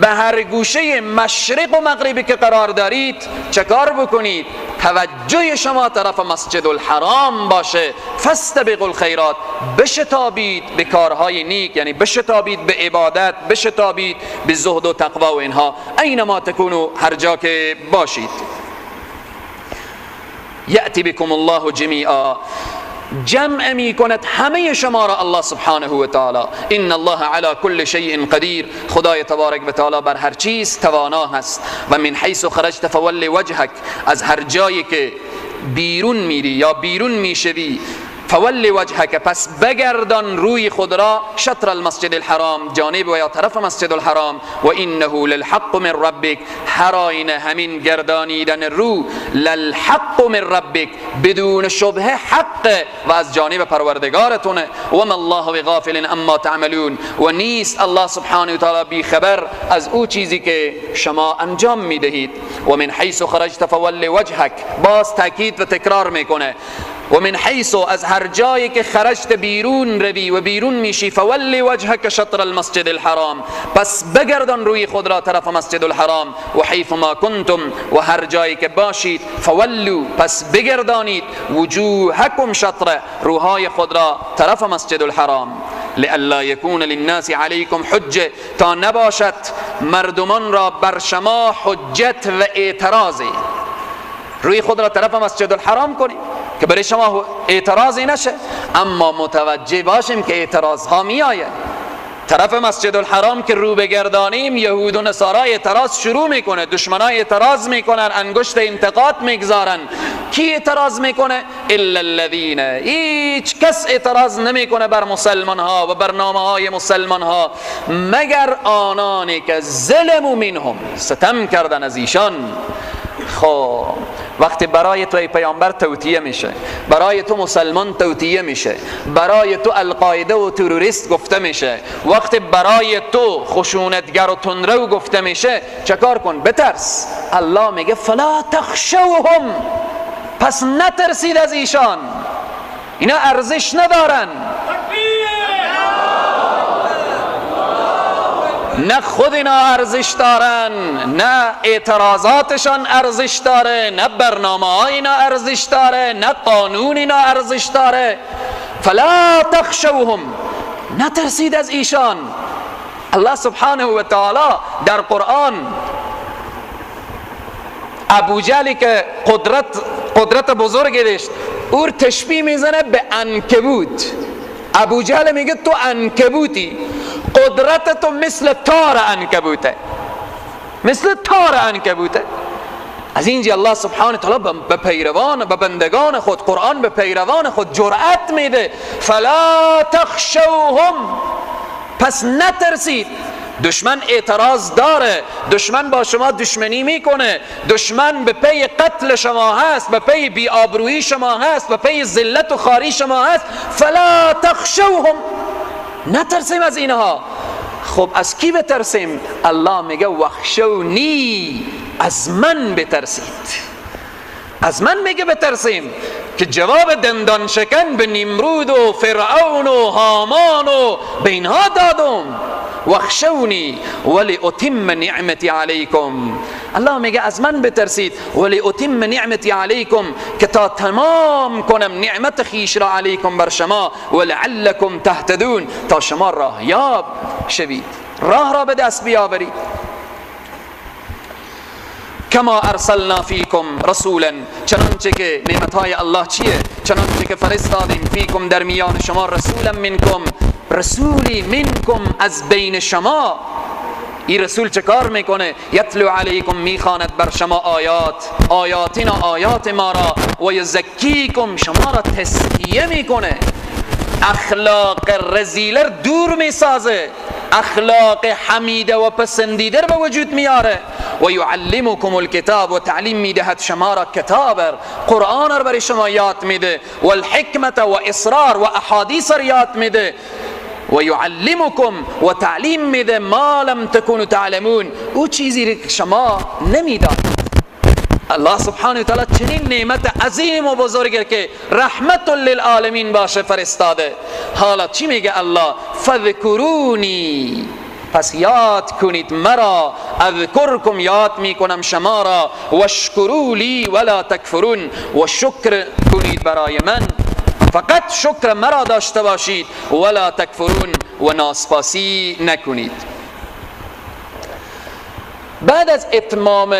به هر گوشه مشرق و مغربی که قرار دارید، چکار بکنید؟ توجه شما طرف مسجد الحرام باشه. فاستبقوا الخیرات، بشتابید به کارهای نیک، یعنی بشتابید به عبادت، بشتابید به زهد و تقوا و اینها، اینما تکونو، هر جا که باشید. یأتی بکم الله جمیعا، جمع می کند همه شما را الله سبحانه و تعالی. ان الله علی کل شیء قدیر، خدای تبارک و تعالی بر هر چیز توانا هست. و من حیث خرجت فول وجهک، از هر جایی که بیرون میری یا بیرون میشوی، فول وجهک، پس بگردان روی خود را، شطر المسجد الحرام، جانب و یا طرف مسجد الحرام، و انه للحق من ربک، هر آینه همین گردانیدن رو، للحق من ربک، بدون شبه حق و از جانب پروردگارتونه. و ما الله بغافل اما تعملون، و نیست الله سبحانه و تعالی بی خبر از او چیزی که شما انجام میدهید. و من حیث خرجت فول وجهک، باز تاکید و تکرار میکنه، و من حیث از هر جایی که خرجت بیرون روی و بیرون میشی فولی وجهک شطر المسجد الحرام، پس بگردان روی خود را طرف مسجد الحرام، و حیث ما کنتم و هر جایی که باشید فولو پس بگردانید وجوهکم شطره روهای خود را طرف مسجد الحرام، لئلا یکون للناس علیکم حجه تا نباشد مردمان را بر شما حجت و اعتراضی. روی خود را طرف مسجد الحرام کنیم که برای شما اعتراضی نشه، اما متوجه باشیم که اعتراض ها می آید. طرف مسجد الحرام که رو بگردانیم یهود و نصارا اعتراض شروع میکنه، دشمنای اعتراض میکنن، انگشت انتقاد میگذارن. کی اعتراض میکنه؟ الا الذین، هیچ کس اعتراض نمیکنه بر مسلمان ها و برنامه های مسلمان ها مگر آنانی که ظلموا منهم، ستم کردن از ایشان. خب وقتی برای تو ای پیامبر توطیه میشه، برای تو مسلمان توطیه میشه، برای تو القاعده و تروریست گفته میشه، وقتی برای تو خشونتگر و تندرو گفته میشه، چه کار کن؟ بترس. الله میگه فلا تخشوهم، پس نترسید از ایشان، اینا ارزش ندارن. نه خود اینا ارزش دارن، نه اعتراضاتشان ارزش داره، نه برنامه های اینا ارزش داره، نه قانون اینا ارزش داره. فلا تخشوهم، نترسید از ایشان. الله سبحانه و تعالی در قرآن ابو جهلی که قدرت بزرگی داشت او تشبیه میزنه به عنکبوت. ابو جهل میگه تو عنکبوتی، قدرت تو مثل تار عنکبوته، مثل تار عنکبوته. از اینجا الله سبحانه تعالی به پیروان، به بندگان خود، قرآن به پیروان خود جرأت میده فلا تخشوهم، پس نترسید. دشمن اعتراض داره، دشمن با شما دشمنی میکنه، دشمن به پی قتل شما هست، به پی بی‌آبرویی شما هست، به پی ذلت و خواری شما هست. فلا تخشوهم، نترسیم از اینها. خب از کی بترسیم؟ الله میگه وخشونی، از من بترسید. از من میگه بترسیم، که جواب دندان شکن به نمرود و فرعون و هامان و به اینها دادم. وخشونی ولی اتم نعمتی علیکم، الله میگه از من بترسید ولی اتم نعمتی علیکم، که تا تمام کنم نعمت خیش را علیکم بر شما، ولعلکم تهتدون، تا شما راهیاب شوید، راه را به دست بیاورید. کما ارسلنا فیکم رسولا، چنانچه که نعمتهای الله چیه؟ چنانچه که فرستادیم فیکم در میان شما، رسولا منکم، رسولی منکم از بین شما. این رسول چه کار میکنه؟ یتلو علیکم، میخواند بر شما آیاتنا، آیات ما را، و یزکیکم، شما را تزکیه میکنه، اخلاق رذیله دور میسازه، اخلاق حمیده و پسندیده به وجود میاره. و یعلمکم الکتاب، و تعلیم میدهد شما را کتاب، قرآن را برای شما یاد میده، و الحکمت و اصرار و احادیث را یاد میده. و یعلمکم، و تعلیم میده ما لم تکونوا تعلمون، او چیزی که شما نمیدانید. الله سبحانه و تعالی چنین نعمت عظیم و بزرگی که رحمت للعالمین باشه فرستاده. حالا چی میگه الله؟ فذکرونی، پس یاد کنید مرا، اذکرکم، یاد میکنم شما را، واشکروا لی ولا تکفرون، و شکر کنید برای من، فقط شکر مرا داشته باشید، ولا تکفرون، و ناسپاسی نکنید. بعد از اتمام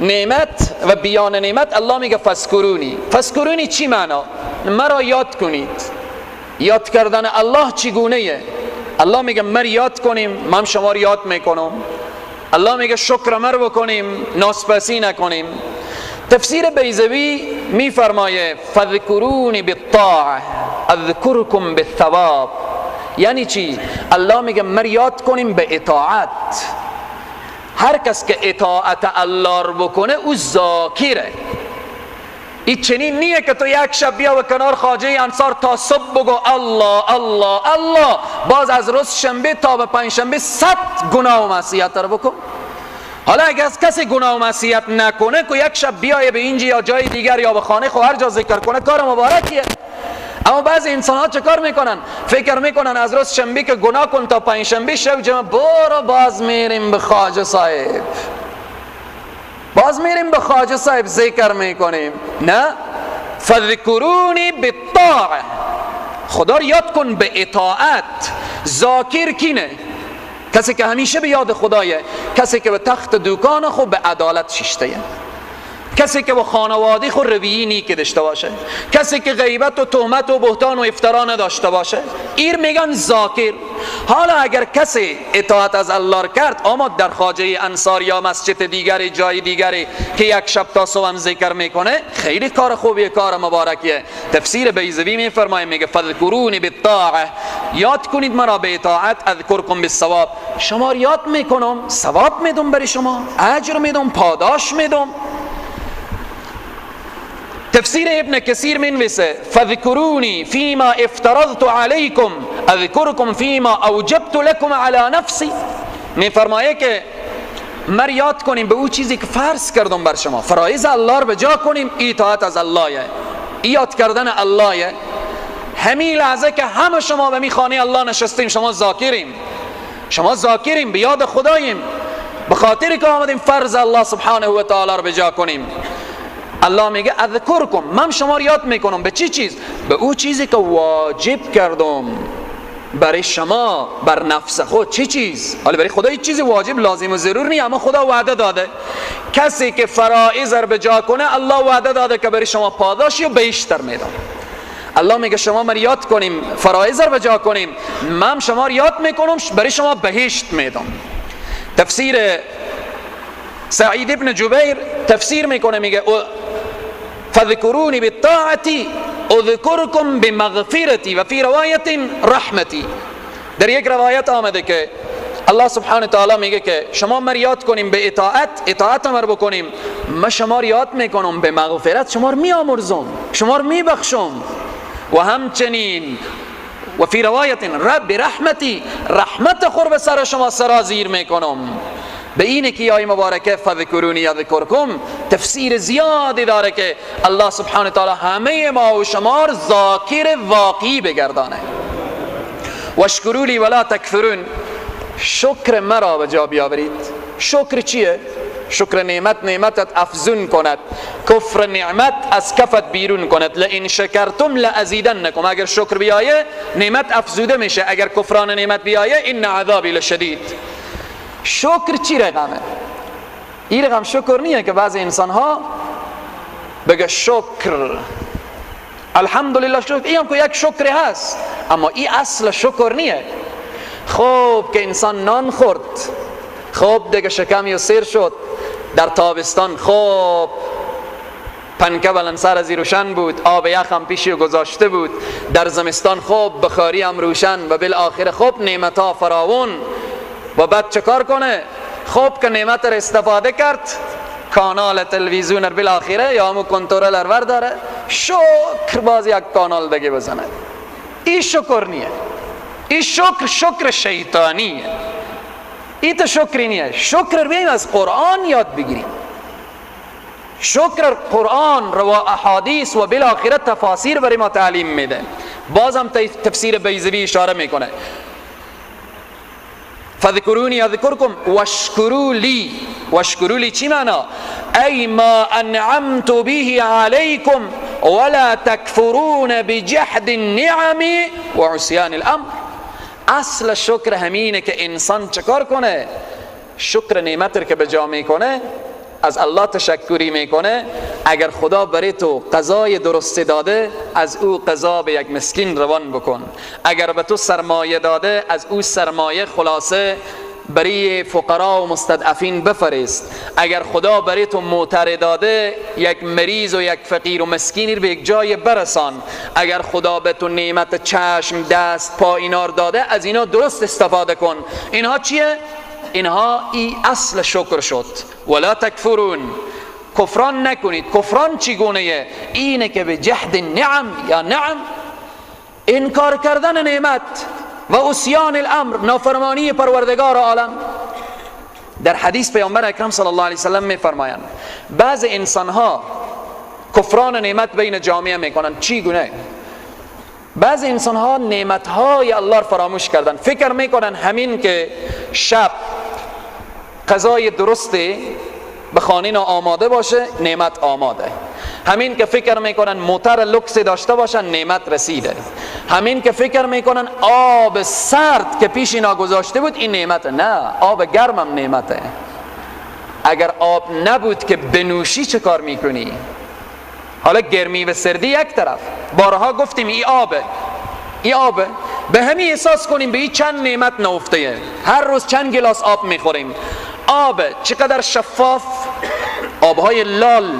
نعمت و بیان نعمت الله میگه فذکرونی. فذکرونی چی معنا؟ مرا یاد کنید. یاد کردن الله چگونه؟ الله میگه مر یاد کنیم، من شما رو یاد میکنم. الله میگه شکر مر بکنیم، ناسپاسی نکنیم. تفسیر بیضوی میفرمایه فذکرونی بالطاعه اذکرکم بالثواب. یعنی چی؟ الله میگه مر یاد کنیم به اطاعت. هر کس که اطاعت الله رو بکنه او ذاکره. این چنین نیه که تو یک شب بیا و کنار خواجه انصار تا صبح بگو الله الله الله، باز از روز شنبه تا به پنج شنبه 100 گناه و معصیت رو بکن. حالا اگه از کسی گناه و معصیت نکنه که یک شب بیایه به اینجا یا جای دیگر یا به خانه خو هر جا ذکر کنه کار مبارکیه. اما بعضی انسان ها چه کار میکنن؟ فکر میکنن از روز شنبه که گناه کن تا پنج شنبه شب جمع برو باز میریم به خواجه صاحب، باز میریم به خواجه صاحب ذکر میکنیم. نه، فذکرونی بالطاعه، خدا رو یاد کن به اطاعت. ذاکر کینه؟ کسی که همیشه به یاد خدایه، کسی که به تخت دکان خود به عدالت شیشته، کسی که با خانواده خود رویی نیک داشته باشه، کسی که غیبت و تهمت و بهتان و افترا نداشته باشه، این میگن ذاکر. حالا اگر کسی اطاعت از الله کرد، اما در خواجه انصار یا مسجد دیگری جای دیگری که یک شب تا صبح هم ذکر میکنه، خیلی کار خوبیه، کار مبارکیه. تفسیر بیضوی میفرمایه، میگه فذکرونی بالطاعه، یاد کنید مرا به اطاعت، اذکرکم بالثواب، شما رو یاد میکنم، ثواب میدم برای شما، اجر میدم، پاداش میدم. تفسیر ابن کثیر منویسه فذکرونی فیما افترضت علیکم اذکرکم فیما اوجبت لکم علی نفسی. میفرمایه که مر یاد کنیم به او چیزی که فرض کردم بر شما، فرایض الله رو به جا کنیم، اطاعت از الله، یاد کردن الله. همین لحظه که همه شما به می خانه الله نشستیم، شما ذاکریم، شما ذاکریم، به یاد خداییم، به خاطر که آمدیم فرض الله سبحانه و تعالی رو به جا کنیم. الله میگه اذکرکم، من شما رو یاد میکنم به چی چیز؟ به او چیزی که واجب کردم برای شما، بر نفس خود. چی چیز؟ حالا برای خدا هیچ چیزی واجب لازم و ضرور نیست، اما خدا وعده داده کسی که فرائض رو به جا کنه، الله وعده داده که برای شما پاداشی و بیشتر میدم. الله میگه شما من یاد کنیم، فرائض رو به جا کنیم، من شما رو یاد میکنم، برای شما بهشت میدم. تفسیر سعید ابن جبیر تفسیر میکنه، میگه فذکرونی بالطاعتی اذکرکم بمغفرتی و فی روایت رحمتی. در یک روایت آمده که الله سبحانه تعالی میگه که شما من یاد کنیم به اطاعت امر بکنیم، من شما رو یاد میکنم به مغفرت، شما رو میامرزم، شما رو میبخشم. و همچنین و فی روایت رب رحمتی، رحمت خور به سر شما سرازیر میکنم. به اینه که آیه مبارکه فذکرونی اذکرکم تفسیر زیادی داره که الله سبحانه تعالی همه ما و شما ذاکر واقعی بگردانه. واشکروا لی ولا تکفرون، شکر مرا به جا بیاورید. شکر چیه؟ شکر نعمتت افزون کند، کفر نعمت از کفت بیرون کند. لئن شکرتم لازیدنکم، اگر شکر بیایه نعمت افزوده میشه، اگر کفران نعمت بیایه این عذابی لشدید. شکر چی رقمه؟ این رقم شکر نیه که بعضی انسان ها بگه شکر الحمدلله شکر، این هم که یک شکر هست، اما این اصل شکر نیه. خوب که انسان نان خورد، خوب دیگه شکمی و سیر شد، در تابستان خوب پنکه بلندسر از روشن بود، آب یخ هم پیشی و گذاشته بود، در زمستان خوب بخاری هم روشن، و بالاخره خوب نعمت ها فراوان. و بعد چه کار کنه؟ خوب که نعمت را استفاده کرد، کانال تلویزیون رو بالاخره یا همون کنترلر ور داره، شکر باز یک کانال دیگه بزنه. این شکر نیه، این شکر شیطانیه، این تو شکری نیه. شکر رو بیم از قرآن یاد بگیریم. شکر قرآن رو احادیث و بالاخره تفاسیر برای ما تعلیم میده. بازم تفسیر بیضوی اشاره میکنه فذکرونی اذکرکم واشکروا لی. واشکروا لی چی معنا؟ ای ما انعمت به علیکم ولا تکفرون بجحد النعم و عصیان الامر. اصل شکر همینه که انسان چکار کنه؟ شکر نعمت رو که به جا میکنه، از الله تشکری میکنه. اگر خدا برای تو قضای درست داده، از او قضا به یک مسکین روان بکن. اگر به تو سرمایه داده، از او سرمایه خلاصه برای فقرا و مستضعفین بفرست. اگر خدا برای تو موتر داده، یک مریض و یک فقیر و مسکینی رو به یک جای برسان. اگر خدا به تو نعمت چشم، دست، پا اینا داده، از اینا درست استفاده کن. اینها چیه؟ اینها ای اصل شکر شد. ولا تکفرون، کفران نکنید. کفران چگونه؟ اینه که به جحد النعم یا نعم، انکار کردن نعمت و عصیان الامر، نافرمانی پروردگار عالم. در حدیث پیامبر اکرم صلی الله علیه وسلم میفرمایند بعض انسانها کفران نعمت بین جامعه میکنن. چی گونه؟ بعض انسانها نعمتهای الله را فراموش کردن، فکر میکنن همین که شب غذای درستی به خانه آماده باشه نعمت آماده، همین که فکر میکنن موتر لوکس داشته باشن نعمت رسیده، همین که فکر میکنن آب سرد که پیش اینا گذاشته بود این نعمت. نه، آب گرم هم نعمته. اگر آب نبود که بنوشی چه کار میکنی؟ حالا گرمی و سردی یک طرف، بارها گفتیم این آبه، به همین احساس کنیم به این چند نعمت نهفته. هر روز چند گلاس آب میخوریم. آب چقدر شفاف، آبهای لال،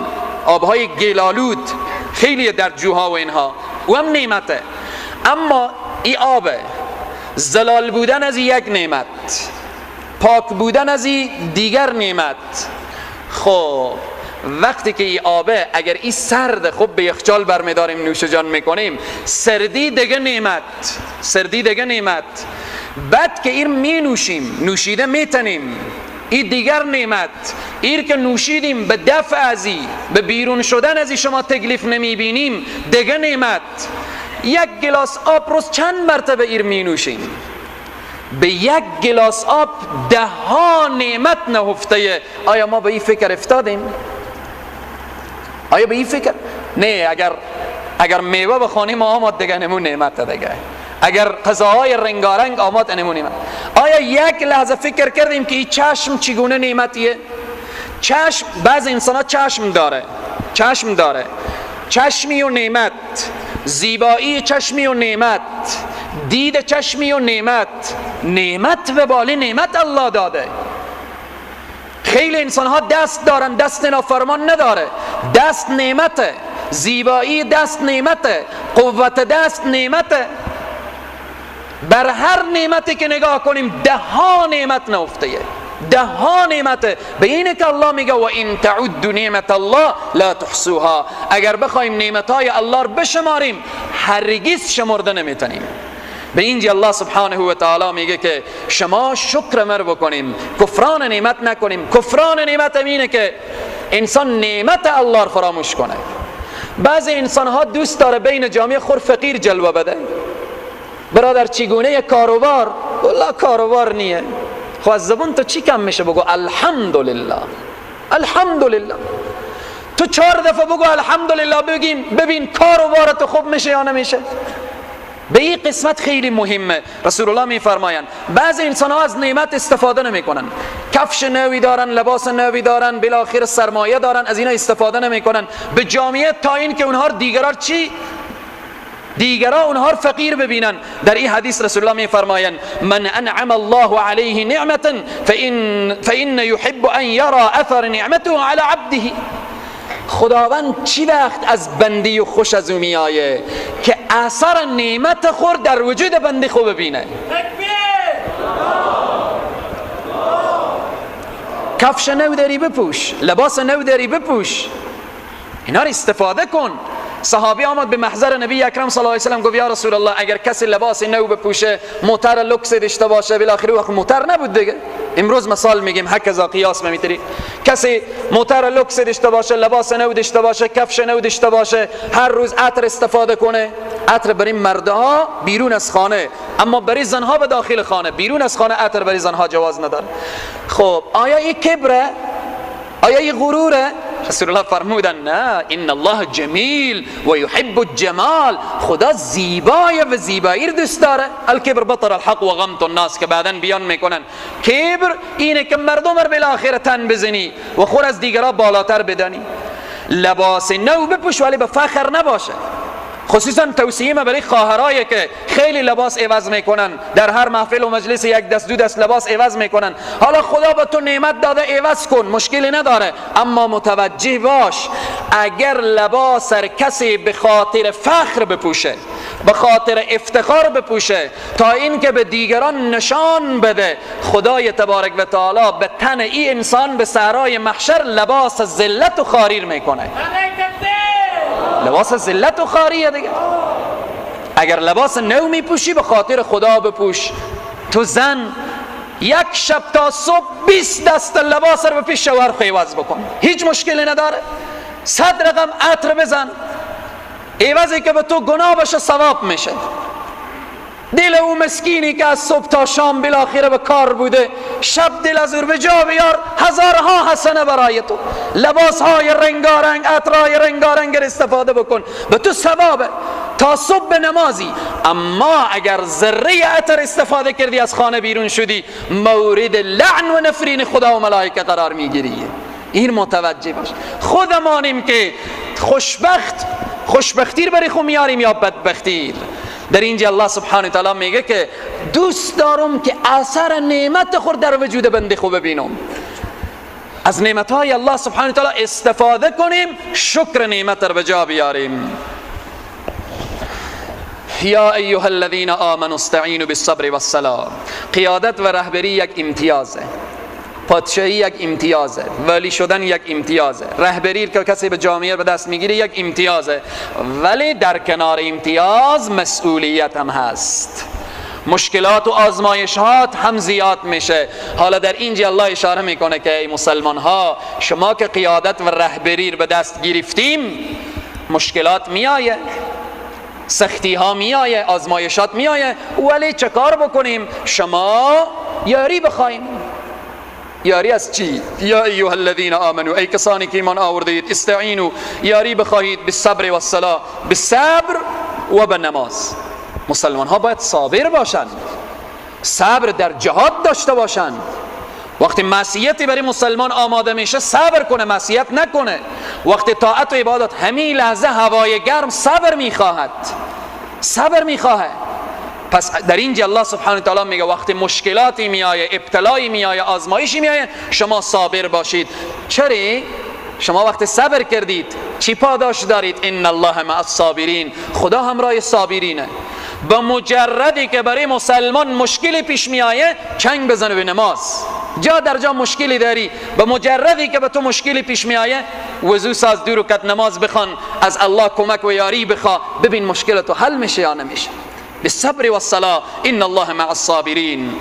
آبهای گلالود خیلی در جوها و اینها و هم نعمته. اما این آب زلال بودن از یک نعمت، پاک بودن از دیگر نعمت. خب وقتی که این آبه اگر این سرد خب به یخچال برمیداریم نوش جان میکنیم، سردی دیگه نعمت. بعد که این می نوشیم، نوشیده میتنیم، این دیگر نعمت. این که نوشیدیم به دفع ازی، به بیرون شدن ازی شما تکلیف نمیبینیم دیگه نعمت. یک گلاس آب روز چند مرتبه این می نوشیم؟ به یک گلاس آب 10 نعمت نهفته. آیا ما به این فکر افتادیم؟ آیا به این فکر؟ نه. اگر میوه به خانه ما آمد دیگه نمون نعمت دیگه، اگر غذاهای رنگارنگ آمد نمون نعمت. آیا یک لحظه فکر کردیم که این چشم چگونه نعمتیه؟ چشم، بعض انسان ها چشم داره، چشمی و نعمت، زیبایی چشمی و نعمت، دید چشمی و نعمت و بالی نعمت الله داده. خیلی انسان ها دست دارن، دست نافرمان نداره. دست نعمته، زیبایی دست نعمته، قوت دست نعمته. بر هر نعمتی که نگاه کنیم 10 نعمت نهفته، 10 نعمته. به اینه که الله میگه و ان تعدوا نعمت الله لا تحصوها. اگر بخوایم نعمتهای الله رو بشماریم هرگز شمرده نمیتونیم. به اینجا الله سبحانه و تعالی میگه که شما شکر مر بکنیم، کفران نعمت نکنیم. کفران نعمت اینه که انسان نعمت الله رو فراموش کنه. بعضی انسان ها دوست داره بین جامعه خور فقیر جلوه بده. برادر چگونه یک کاروبار؟ والله کاروبار نیه. خب از زبون تو چی کم میشه؟ بگو الحمدلله. تو 4 دفعه بگو الحمدلله، ببین کاروبارت خوب میشه یا نمیشه. به این قسمت خیلی مهمه. رسول الله میفرمایند بعضی انسان ها از نعمت استفاده نمیکنن. کفش نوی دارن، لباس نوی دارن، بالاخره سرمایه دارن، از اینا استفاده نمیکنن. به جامعه تا این که اونها دیگرها اونها فقیر ببینن. در این حدیث رسول الله میفرمایند من انعم الله علیه نعمتا فإن يحب ان يرى اثر نعمته على عبده. خداوند چی وقت از بندی و خوش از او میآیه که اثر نعمت خور در وجود بنده خوب ببینه. کفش نو داری بپوش، لباس نو داری بپوش، اینا رو استفاده کن. صحابی آمد به محضر نبی اکرم صلی الله علیه و سلم گفت یا رسول الله اگر کسی لباس نو بپوشه، موتر لوکس داشته باشه، بالاخره وقت موتر نبود دیگه. امروز مثال میگیم هکذا قیاس میتونی. کسی موتر لوکس داشته باشه، لباس نو داشته باشه، کفش نو داشته باشه، هر روز عطر استفاده کنه. عطر برای مردها بیرون از خانه، اما برای زنها به داخل خانه. بیرون از خانه عطر برای زنها جواز نداره. خب آیا این کبره؟ آیا این غروره؟ رسول الله فرمودن نه، ان الله جمیل و یحب الجمال. خدا زیبای و زیبایی دوست داره. الکبر بطر الحق و غمط الناس که بعدن بیان میکنن کبر اینه که مردم رو بالاخره تن بزنی و خود از دیگرها بالاتر بدانی. لباس نو بپوش ولی به فخر نباشه. خصوصا توصیه برای خواهرایی که خیلی لباس عوض میکنن، در هر محفل و مجلس یک دست دو دست لباس عوض میکنن. حالا خدا به تو نعمت داده عوض کن، مشکلی نداره، اما متوجه باش اگر لباس کسی به خاطر فخر بپوشه، به خاطر افتخار بپوشه تا این که به دیگران نشان بده، خدای تبارک و تعالی به تن این انسان به صحرای محشر لباس ذلت و خاریر میکنه. لباس ذلت و خاریه دیگه. اگر لباس نو میپوشی به خاطر خدا بپوش. تو زن یک شب تا صبح 20 دست لباس رو به پیش شوهر عوض بکن، هیچ مشکلی نداره. 100 رقم عطر بزن، عوضی که به تو گناه بشه ثواب میشه. دل او مسکینی که از صبح تا شام بالاخره به کار بوده، شب دل از او به جا بیار، هزارها حسنه برای تو. لباس های رنگارنگ، عطرهای رنگارنگ استفاده بکن، به تو ثوابه تا صبح به نمازی. اما اگر ذره عطر استفاده کردی از خانه بیرون شدی، مورد لعن و نفرین خدا و ملائکه قرار میگیری. این متوجه باش. خودمانیم که خوشبختی برای خود میاریم یا بدبختی. در اینجا الله سبحانه و تعالی میگه که دوست دارم که اثر نعمت خود در وجود بنده خود ببینم. از نعمت های الله سبحانه و تعالی استفاده کنیم، شکر نعمت را به جا بیاریم. یا ایها الذین آمنوا استعینوا بالصبر والصلاة. قیادت و رهبری یک امتیازه، پادشاهی یک امتیازه، ولی شدن یک امتیازه، رهبری که کسی به جامعه به دست میگیره یک امتیازه، ولی در کنار امتیاز مسئولیت هم هست. مشکلات و آزمایشات هم زیاد میشه. حالا در اینجا الله اشاره میکنه که ای مسلمان ها، شما که قیادت و رهبری به دست گرفتیم، مشکلات میآیه، سختی ها میآیه، آزمایشات میآیه، ولی چه کار بکنیم؟ شما یاری بخوایم. یاری از چی؟ یا ایها الذین آمنوا، ای کسانی که ایمان آوردید، استعینوا، یاری بخواهید، بالصبر و الصلاة، بالصبر و بالنماز. مسلمان ها باید صابر باشند، صبر در جهاد داشته باشند. وقتی معصیتی برای مسلمان آماده میشه صبر کنه، معصیت نکنه. وقتی طاعت و عبادت، همین لحظه هوای گرم صبر میخواهد، صبر میخواهد. پس در اینجا الله سبحانه و تعالی میگه وقتی مشکلاتی میآیه، ابتلایی میآیه، آزمایشی میآیه، شما صابر باشید. چرا؟ شما وقتی صبر کردید چی پاداش دارید؟ ان الله مع الصابرین، خدا همراه صابرینه. با مجردی که برای مسلمان مشکلی پیش میآیه، چنگ بزنه به نماز. جا در جا مشکلی داری، با مجردی که به تو مشکلی پیش میآیه، وضو ساز، 2 رکعت نماز بخوان، از الله کمک و یاری بخوا، ببین مشکل تو حل میشه یا نمیشه. بالصبر والصلاة ان الله مع الصابرین.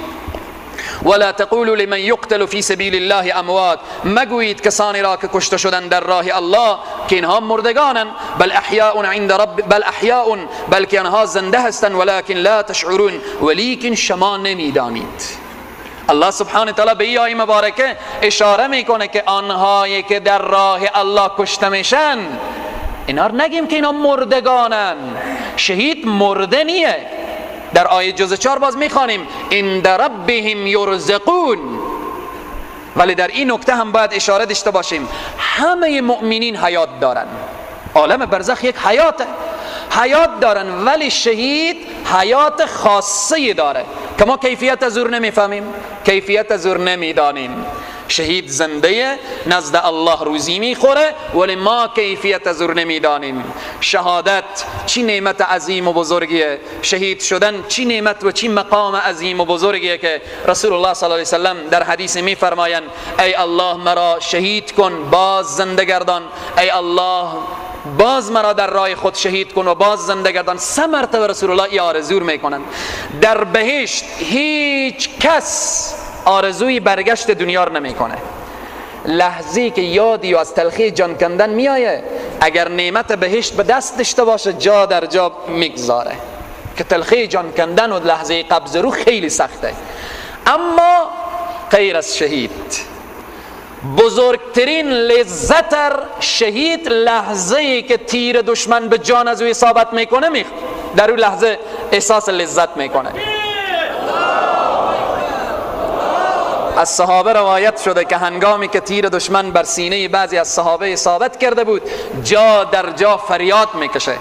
ولا تقولوا لمن يقتل في سبيل الله اموات، مگویید کسانی را که کشته شدن در راه الله که اینها مردگانند، بل احیاء عند رب، بل احیاء، بلکه آنها زنده هستند، ولكن لا تشعرون، ولیکن شما نمیدانید. الله سبحانه و تعالی به این آیه مبارکه اشاره میکنه که آنهایی که در راه الله کشته میشن، اینا رو نگیم که اینا مردگانن. شهید مرده نیه. در آیه جز 4 باز میخوانیم عند ربهم یرزقون. ولی در این نکته هم باید اشاره داشته باشیم، همه مؤمنین حیات دارن. عالم برزخ یک حیات دارن، ولی شهید حیات خاصی داره که ما کیفیت از او نمیفهمیم، کیفیت از او نمیدانیم. شهید زنده نزد الله روزی میخوره، ولی ما کیفیت از او نمیدانیم. شهادت چی نعمت عظیم و بزرگیه، شهید شدن چی نعمت و چی مقام عظیم و بزرگیه که رسول الله صلی الله علیه وسلم در حدیث میفرمایند ای الله مرا شهید کن، باز زنده گردان. ای الله باز مرا در راه خود شهید کن و باز زنده گردان. 3 مرتبه رسول الله این آرزو میکنن. در بهشت هیچ کس آرزوی برگشت دنیا رو نمیکنه. لحظه‌ای که یادی و از تلخی جان کندن میایه، اگر نعمت بهشت به دست داشته باشه جا در جا میگذاره، که تلخی جان کندن و لحظه قبض رو خیلی سخته. اما غیر از شهید، بزرگترین لذت شهید لحظه‌ای که تیر دشمن به جان از او اصابت میکنه، در اون لحظه احساس لذت میکنه. از صحابه روایت شده که هنگامی که تیر دشمن بر سینه بعضی از صحابه اصابت کرده بود، جا در جا فریاد میکشه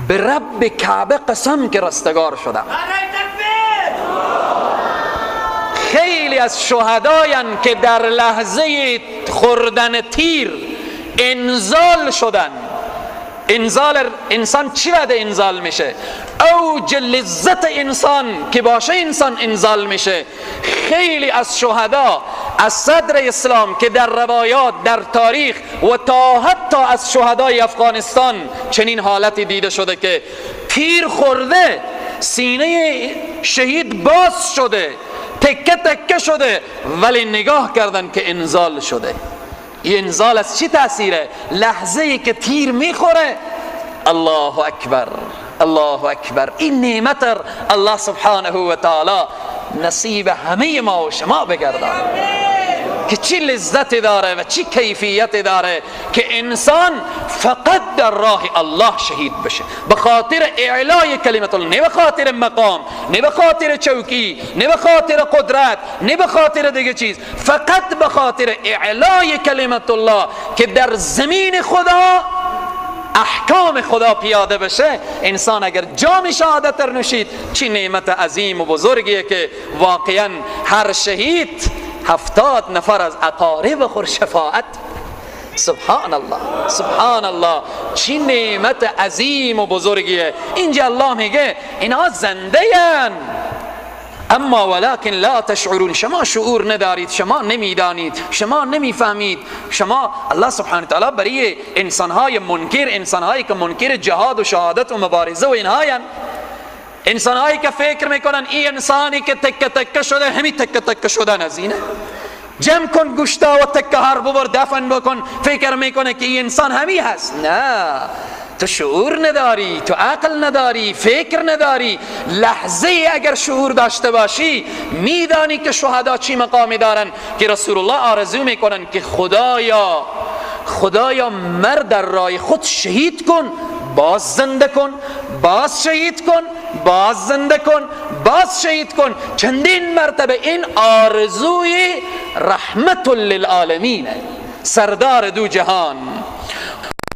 به رب کعبه قسم که رستگار شدم. خیلی از شهدایان که در لحظه خوردن تیر انزال شدن. انزال انسان چی وقت انزال میشه؟ اوج لذت انسان که باشه انسان انزال میشه. خیلی از شهدا از صدر اسلام که در روایات در تاریخ و تا حتی از شهدای افغانستان چنین حالتی دیده شده که تیر خورده، سینه شهید باز شده، تکه تکه شده، ولی نگاه کردن که انزال شده. این انزال از چی تأثیره؟ لحظه ای که تیر میخوره، الله اکبر الله اکبر. این نعمت الله سبحانه و تعالی نصیب همه ما و شما بگردان که چی لذت داره و چی کیفیت داره که انسان فقط در راه الله شهید بشه، به خاطر اعلای کلمت الله، نه به خاطر مقام، نه به خاطر چوکی، نه به خاطر قدرت، نه به خاطر دیگه چیز، فقط به خاطر اعلای کلمت الله که در زمین خدا احکام خدا پیاده بشه. انسان اگر جام شهادت نوشید، چی نعمت عظیم و بزرگیه که واقعا هر شهید 70 نفر از اقارب خور شفاعت. سبحان الله سبحان الله، چی نعمت عظیم و بزرگیه. اینجا الله میگه اینا زنده ان، اما ولکن لا تشعرون، شما شعور ندارید، شما نمیدانید، شما نمیفهمید. شما الله سبحانه تعالی برای انسانهای منکر، انسانهایی که منکر جهاد و شهادت و مبارزه و اینهاین، انسانهایی که فکر میکنن این انسانی که تکه تکه شده همین تکه تکه شدن از اینه، جمع کن گوشتا و تکه هر ببر دفن بکن، فکر میکنه که این انسان همی هست. نه، تو شعور نداری، تو عقل نداری، فکر نداری. لحظه اگر شعور داشته باشی میدانی که شهدا چی مقامی دارن که رسول الله آرزو میکنن که خدایا مرد در راه خود شهید کن، باز زنده کن، باز شهید کن، باز زنده کن، باز شهید کن. چندین مرتبه. این آرزوی رحمت للعالمین، سردار دو جهان.